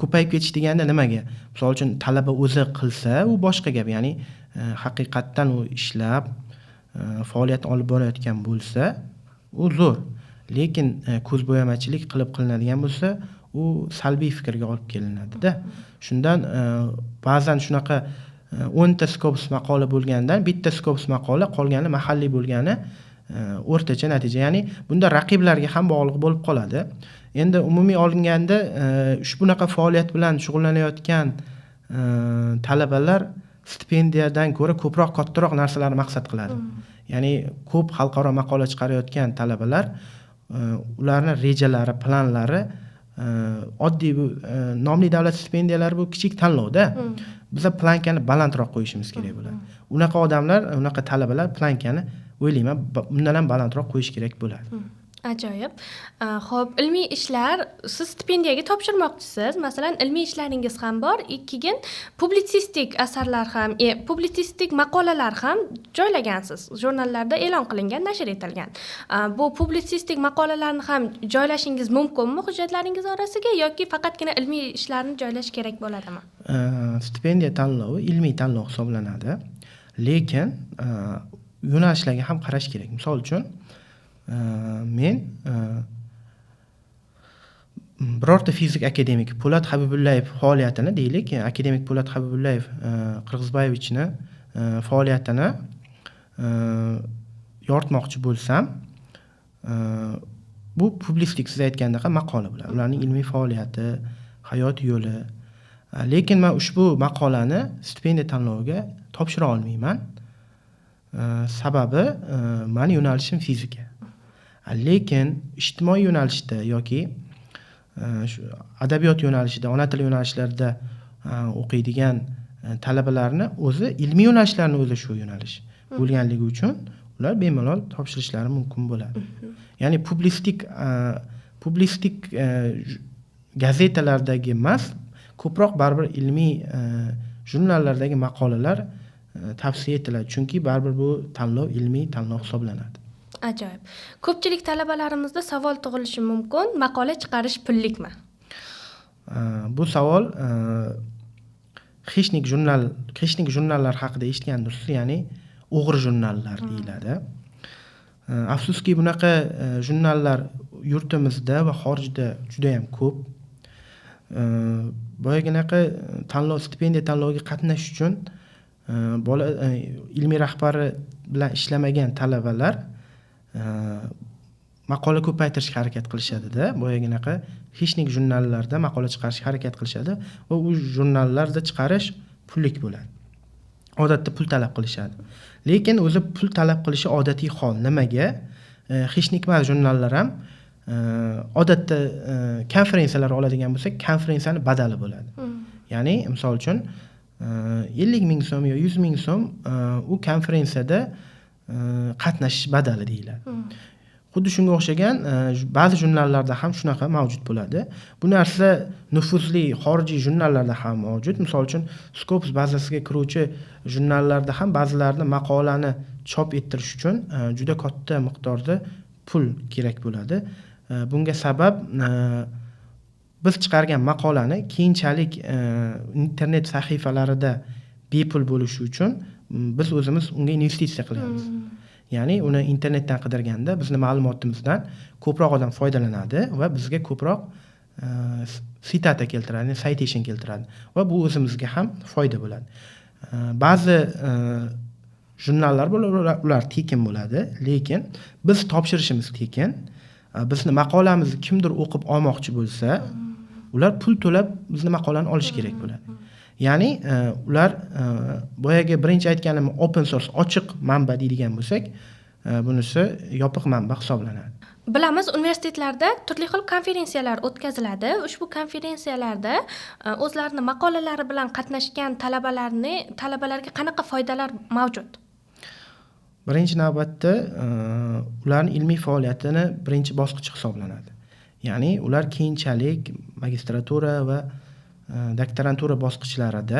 ko'payib ketish deganda nimaga? Misol uchun talaba o'zi qilsa, u boshqa gap. Ya'ni haqiqatdan u ishlab faoliyat olib borayotgan bo'lsa, u zo'r. Lekin ko'zbo'yamachilik qilib qilinadigan bo'lsa, u salbiy fikrga olib kelinadi-da. Shundan ba'zan shunaqa 10 ta Scopus maqola bo'lgandan bitta Scopus maqola, qolgani mahalliy bo'lgani o'rtacha natija. Ya'ni bunda raqiblarga ham bog'liq bo'lib qoladi. Endi umumiy olinganda shunaqa faoliyat bilan shug'ullanayotgan talabalar stipendiyadan ko'ra ko'proq kattaroq narsalarni maqsad qiladi. Ya'ni ko'p xalqaro maqola chiqarayotgan talabalar ularning rejalari, planlari oddiy bu nomli davlat stipendiyalari bu kichik tanlovda. Biz plankani balandroq qo'yishimiz kerak bo'ladi. Unaqa odamlar, unaqa talabalar plankani o'ylayman, undan ham balandroq qo'yish kerak bo'ladi. Ajoyib. Xo'p, ilmiy ishlar siz stipendiyaga topshirmoqchisiz. Masalan, ilmiy ishlaringiz ham bor, keyin publitsistik asarlar ham, publitsistik maqolalar ham joylagansiz. Jurnallarda e'lon qilingan, nashr etilgan. Bu publitsistik maqolalarni ham joylashingiz mumkinmi hujjatlaringiz orasiga yoki faqatgina ilmiy ishlarni joylash kerak bo'ladimi? Stipendiya tanlovi ilmiy tanlov hisoblanadi. Lekin yo'nalishlarga ham qarash kerak. Misol uchun men birorta fizik akademik Po'lat Habibullayev faoliyatini deylik, akademik Po'lat Habibullayev Qirg'izbayevichni faoliyatini yoritmoqchi bo'lsam, bu publistik siz aytgandek maqola bo'ladi. Ularning ilmiy faoliyati, hayot yo'li. Lekin men ushbu maqolani stipendiya tanloviga topshira olmayman. Sababi meni yo'nalishim fizika. Lekin ijtimoiy yo'nalishda yoki adabiyot yo'nalishida, ona tili yo'nalishlarida o'qiydigan talabalarni o'zi ilmiy yo'nalishlarni o'zi shu yo'nalish bo'lganligi uchun ular bemalol topshirishlari mumkin bo'ladi. Ya'ni publistik gazetalardagi emas, ko'proq baribir ilmiy jurnallardagi maqolalar tavsiya etiladi. Chunki baribir bu tanlov ilmiy tanlov hisoblanadi. Ajoyib. Ko'pchilik talabalarimizda savol tug'ilishi mumkin, maqola chiqarish pullikmi? Bu savol Xeshnik jurnallar haqida eshitgandirsiz, ya'ni o'g'ri jurnallar deyiladi. Afsuski bunaqa jurnallar yurtimizda va xorijda juda ham ko'p. Boyaginaqa stipendiya tanloviga qatnashish uchun ilmiy rahbari bilan ishlamagan talabalar maqola ko'paytirishga harakat qilishadi-da. Boyaginaqa xeshnik jurnallarda maqola chiqarishga harakat qilishadi va u jurnallarda chiqarish pullik bo'ladi. Odatda pul talab qilishadi. Lekin o'zi pul talab qilishi odatiy hol. Nimaga? Xeshnik emas jurnallar ham odatda konferensiyalar oladigan bo'lsak, konferensiyani badali bo'ladi. Ya'ni misol uchun 50 ming so'm yo 100 ming so'm u konferensiyada qatnashish badali deyiladi. Xuddi shunga o'xshagan ba'zi jurnallarda ham shunaqa mavjud bo'ladi. Bu narsa nufuzli xorijiy jurnallarda ham mavjud. Misol uchun Scopus bazasiga kiruvchi jurnallarda ham ba'zilarida maqolani chop ettirish uchun juda katta miqdorda pul kerak bo'ladi. Bunga sabab biz chiqargan maqolani keyinchalik internet sahifalarida bepul bo'lishi uchun biz o'zimiz unga investitsiya qilyapmiz. Ya'ni uni internetdan qidirganda bizni ma'lumotimizdan ko'proq odam foydalanadi va bizga ko'proq sitata keltiradi, citation keltiradi va bu o'zimizga ham foyda bo'ladi. Ba'zi jurnallar ular tekin bo'ladi, lekin biz topshirishimiz tekin. Bizni maqolamizni kimdir o'qib olmoqchi bo'lsa, ular pul to'lab bizni maqolani olish kerak bo'ladi. Ya'ni ular boyagi birinchi aytganim open source ochiq manba deydigan bo'lsak, bunisi yopiq manba hisoblanadi. Bilamiz, universitetlarda turli xil konferensiyalar o'tkaziladi. Ushbu konferensiyalarda o'zlarining maqolalari bilan qatnashgan talabalarga qanaqa foydalar mavjud? Birinchi navbatda ularning ilmiy faoliyatini birinchi bosqichi hisoblanadi. Ya'ni ular keyinchalik magistratura va doktorantura bosqichlarida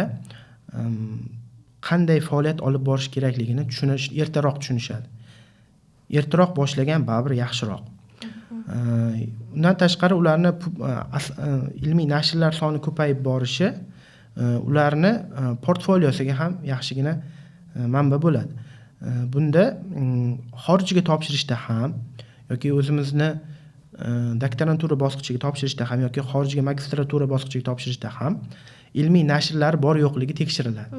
qanday faoliyat olib borish kerakligini ertaroq tushunishadi. Ertaroq boshlagan baribir yaxshiroq. Undan tashqari ularni ilmiy nashrlar soni ko'payib borishi ularni portfoliosiga ham yaxshigina manba bo'ladi. Bunda xorijga topshirishda ham yoki o'zimizni doktorantura bosqichiga topshirishda ham yoki xorijga magistratura bosqichiga topshirishda ham ilmiy nashrlar bor yo'qligi tekshiriladi,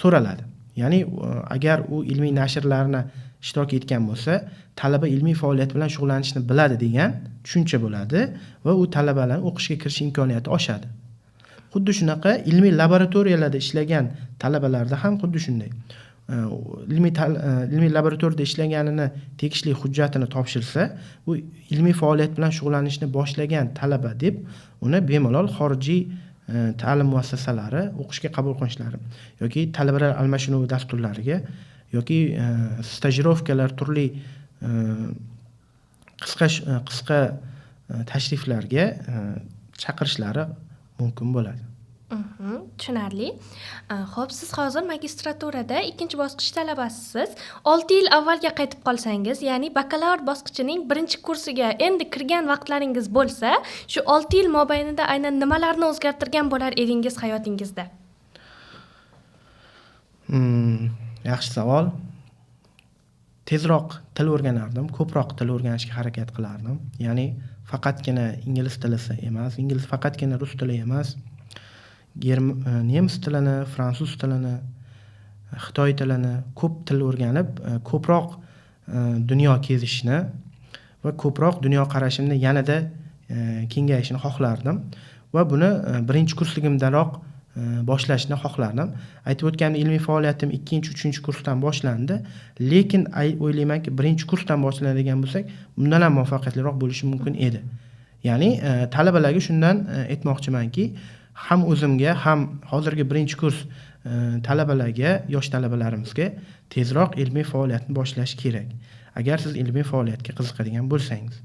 so'raladi. Ya'ni agar u ilmiy nashrlarni ishtirok etgan bo'lsa, talaba ilmiy faoliyat bilan shug'ullanishni biladi degan tushuncha bo'ladi va u talabalarning o'qishga kirish imkoniyati oshadi. Xuddi shunaqa ilmiy laboratoriyalarda ishlagan talabalarda ham xuddi shunday. Ilmiy laboratoriyada ishlaganini tegishli hujjatini topshirsa, bu ilmiy faoliyat bilan shug'ullanishni boshlagan talaba deb uni bemalol xorijiy ta'lim muassasalari o'qishga qabul qilishlari yoki talabalar almashinuvi dasturlariga yoki stajirovkalar turli qisqa tashriflarga chaqirishlari mumkin bo'ladi. Tushunarli. Xo'p, siz hozir magistraturada 2-bosqich talabasisiz. 6 yil avvalga qaytib qolsangiz, ya'ni bakalavr bosqichining 1-kursiga endi kirgan vaqtlaringiz bo'lsa, shu 6 yil mobaynida aynan nimalarni o'zgartirgan bo'lar edingiz hayotingizda? Yaxshi savol. Tezroq til o'rganardim, ko'proq til o'rganishga harakat qilardim. Ya'ni faqatgina ingliz tili emas, faqatgina rus tili emas, nemis tilini, fransuz tilini, xitoy tilini ko'p til o'rganib, ko'proq dunyo kezishni va ko'proq dunyo qarashimni yanada kengayishini xohlardim va buni 1-kursligimdanoq boshlashni xohlardim. Aytib o'tgan ilmiy faoliyatim 2-3-kursdan boshlandi, lekin o'ylaymanki 1-kursdan boshlanadigan bo'lsak, bundan ham muvaffaqiyatliroq bo'lishi mumkin edi. Ya'ni talabalarga shundan aytmoqchimanki, ham o'zimga, ham hozirgi 1-kurs talabalarga, yosh talabalarimizga tezroq ilmiy faoliyatni boshlash kerak. Agar siz ilmiy faoliyatga qiziqadigan bo'lsangiz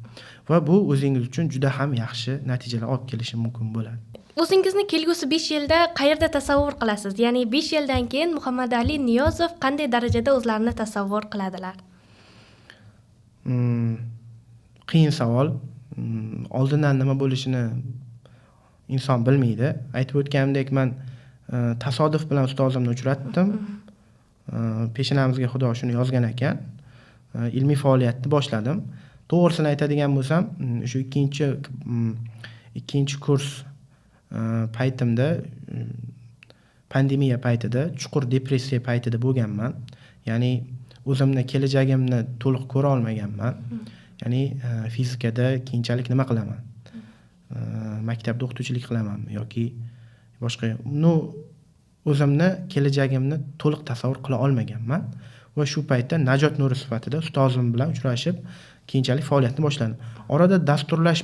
va bu o'zingiz uchun juda ham yaxshi natijalar olib kelishi mumkin bo'ladi. O'zingizni kelgusi 5 yilda qayerda tasavvur qilasiz? Ya'ni 5 yildan keyin Muhammadali Niyozov qanday darajada o'zlarini tasavvur qiladilar? Qiyin savol. Oldindan nima bo'lishini inson bilmaydi. Aytib o'tganimdek, men tasodif bilan ustozimni uchratdim. Peshanamizga Xudo shuni yozgan ekan. Ilmiy faoliyatni boshladim. To'g'risini aytadigan bo'lsam, shu ikkinchi kurs paytimda pandemiya paytida, chuqur depressiya paytida bo'lganman. Ya'ni o'zimni kelajagimni to'liq ko'ra olmaganman. Ya'ni fizikada keyinchalik nima qilaman? Maktabda o'qituvchilik qilamanmi yoki boshqa o'zimni kelajagimni to'liq tasavvur qila olmaganman va shu paytda najot nuri sifatida ustozim bilan uchrashib keyinchalik faoliyatni boshladim. Orada dasturlash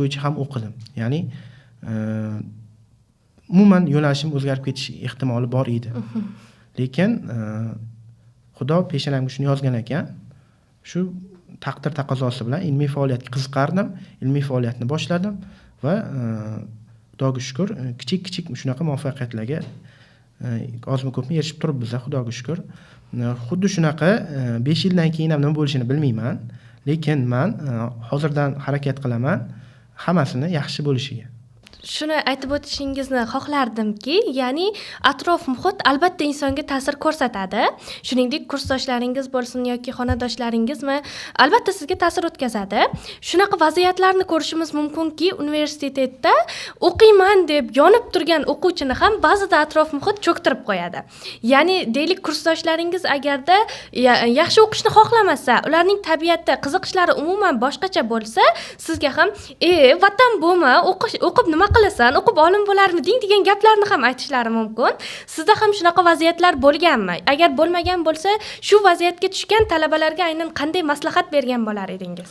bo'yicha ham o'qidim. Ya'ni umuman yo'nalishim o'zgarib ketish ehtimoli bor edi. Lekin Xudo peshanamga shuni yozgan ekan. Shu taqdir taqozosi bilan ilmiy faoliyatga qiziqardim, ilmiy faoliyatni boshladim va Xudoga shukr, kichik shunaqa muvaffaqiyatlarga ozmi ko'pmi erishib turibmiz, Xudoga shukr. Xuddi shunaqa 5 yildan keyin ham nima bo'lishini bilmayman, lekin men hozirdan harakat qilaman hammasini yaxshi bo'lishiga. Shuni aytib o'tishingizni xohlardimki, ya'ni atrof muhit albatta insonga ta'sir ko'rsatadi. Shuningdek, kursdoshlaringiz bo'lsin yoki xonadoshlaringizmi, albatta sizga ta'sir o'tkazadi. Shunaqa vaziyatlarni ko'rishimiz mumkinki, universitetda o'qiyman deb yonib turgan o'quvchini ham ba'zida atrof muhit cho'ktirib qo'yadi. Ya'ni deylik, kursdoshlaringiz agarda yaxshi o'qishni xohlamasa, ularning tabiati, qiziqishlari umuman boshqacha bo'lsa, sizga ham vatan bo'lma, o'qib nima qilasan, o'qib olim bo'larmiding degan gaplarni ham aytishlari mumkin. Sizda ham shunaqa vaziyatlar bo'lganmi? Agar bo'lmagan bo'lsa, shu vaziyatga tushgan talabalarga aynan qanday maslahat bergan bo'lar edingiz?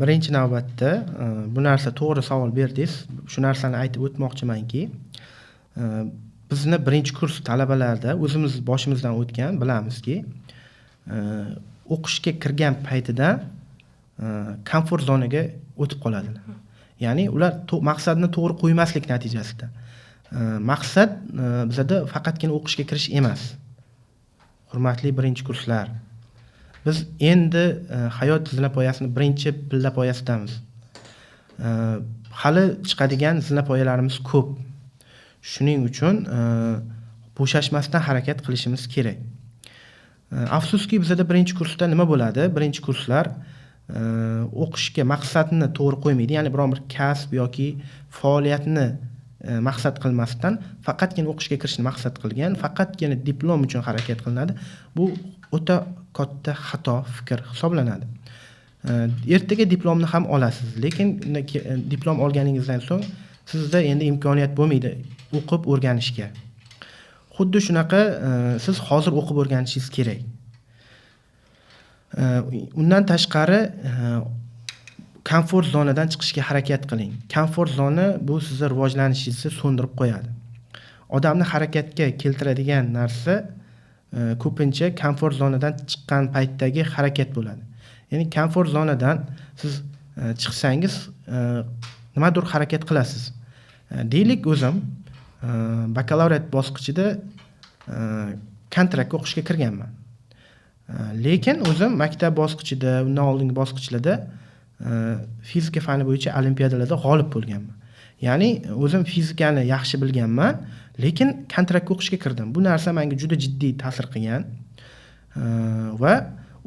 Birinchi navbatda bu narsa to'g'ri savol berdingiz. Shu narsani aytib o'tmoqchimanki, bizni birinchi kurs talabalarida o'zimiz boshimizdan o'tgan, bilamizki, o'qishga kirgan paytidan komfort zonaga o'tib qoladilar. Ya'ni ular maqsadni to'g'ri qo'ymaslik natijasida. Maqsad bizda faqatgina o'qishga kirish emas. Hurmatli birinchi kurslar. Biz endi hayot zinapoyasini birinchi pilla poyasidamiz. Hali chiqadigan zinapoyalarimiz ko'p. Shuning uchun bo'shashmasdan harakat qilishimiz kerak. Afsuski bizda birinchi kursda nima bo'ladi? Birinchi kurslar o'qishga maqsadni to'g'ri qo'ymaydi. Ya'ni biror bir kasb yoki faoliyatni maqsad qilmasdan faqatgina o'qishga kirishni maqsad qilgan, faqatgina diplom uchun harakat qilinadi. Bu o'ta katta xato fikr hisoblanadi. Ertaga diplomni ham olasiz, lekin diplom olganingizdan so'ng sizda endi imkoniyat bo'lmaydi o'qib o'rganishga. Xuddi shunaqa siz hozir o'qib o'rganishingiz kerak. Undan tashqari komfort zonadan chiqishga harakat qiling. Komfort zona bu sizni rivojlanishingizni so'ndirib qo'yadi. Odamni harakatga keltiradigan narsa ko'pincha komfort zonadan chiqqan paytdagi harakat bo'ladi. Ya'ni komfort zonadan siz chiqsangiz nimadir harakat qilasiz. Deylik, o'zim bakalavriat bosqichida kontraktga o'qishga kirganman. Lekin o'zim maktab bosqichida, undan oldingi bosqichlarda fizika fani bo'yicha olimpiadalarda g'olib bo'lganman. Ya'ni o'zim fizikani yaxshi bilganman, lekin kontraktga o'qishga kirdim. Bu narsa menga juda jiddiy ta'sir qilgan va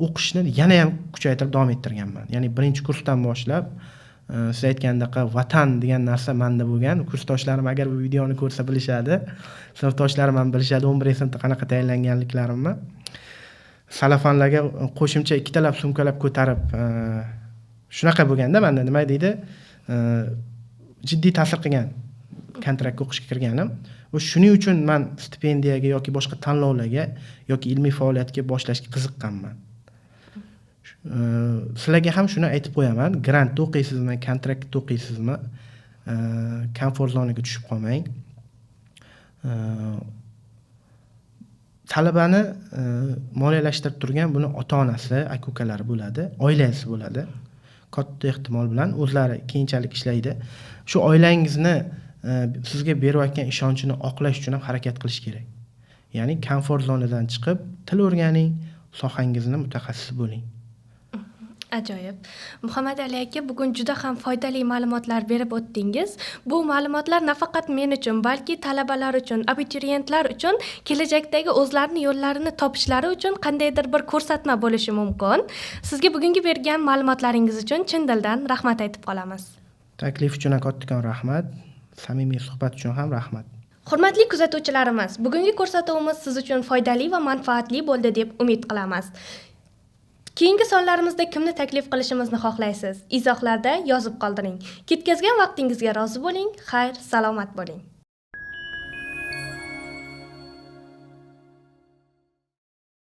o'qishni yana ham kuchaytirib davom ettirganman. Ya'ni birinchi kursdan boshlab siz aytgandaqa vatan degan narsa menda bo'lgan. Kursdoshlarim agar bu videoni ko'rsa bilishadi. Sinfdoshlarim ham bilishadi 11-sinfda qanaqa tayyorlanganliklarimni. Salafanlarga qo'shimcha 2 talab sumkalab ko'tarib shunaqa bo'lganda menda nima deydi? Jiddiy ta'sir qilgan kontraktga o'qishga kirganim. Va shuning uchun men stipendiyaga yoki boshqa tanlovlarga yoki ilmiy faoliyatga boshlashga qiziqqanman. Sizlarga ham shuni aytib qo'yaman. Grant o'qiysizmi, kontrakt o'qiysizmi, komfort zonaga tushib qolmang. Talabani moliyalashtirib turgan buni ota-onasi, aka-ukalari bo'ladi, oilasi bo'ladi. Katta ehtimol bilan o'zlari keyinchalik ishlaydi. Shu oilangizni sizga berayotgan ishonchini oqlash uchun ham harakat qilish kerak. Ya'ni komfort zonadan chiqib, til o'rganing, sohangizni mutaxassis bo'ling. Ajoyib. Muhammad Ali aka, bugun juda ham foydali ma'lumotlar berib o'tdingiz. Bu ma'lumotlar nafaqat men uchun, balki talabalar uchun, abituriyentlar uchun kelajakdagi o'zlarini yo'llarini topishlari uchun qandaydir bir ko'rsatma bo'lishi mumkin. Sizga bugungi bergan ma'lumotlaringiz uchun chin dildan rahmat aytib qolamiz. Taklif uchun kattakon rahmat, samimiy suhbat uchun ham rahmat. Hurmatli kuzatuvchilarimiz, bugungi ko'rsatuvimiz siz uchun foydali va manfaatli bo'ldi deb umid qilamiz. Keyingi sonlarimizda kimni taklif qilishimizni xohlaysiz? Izohlarda yozib qoldiring. Ketkazgan vaqtingizga rozi bo'ling. Xayr, salomat bo'ling.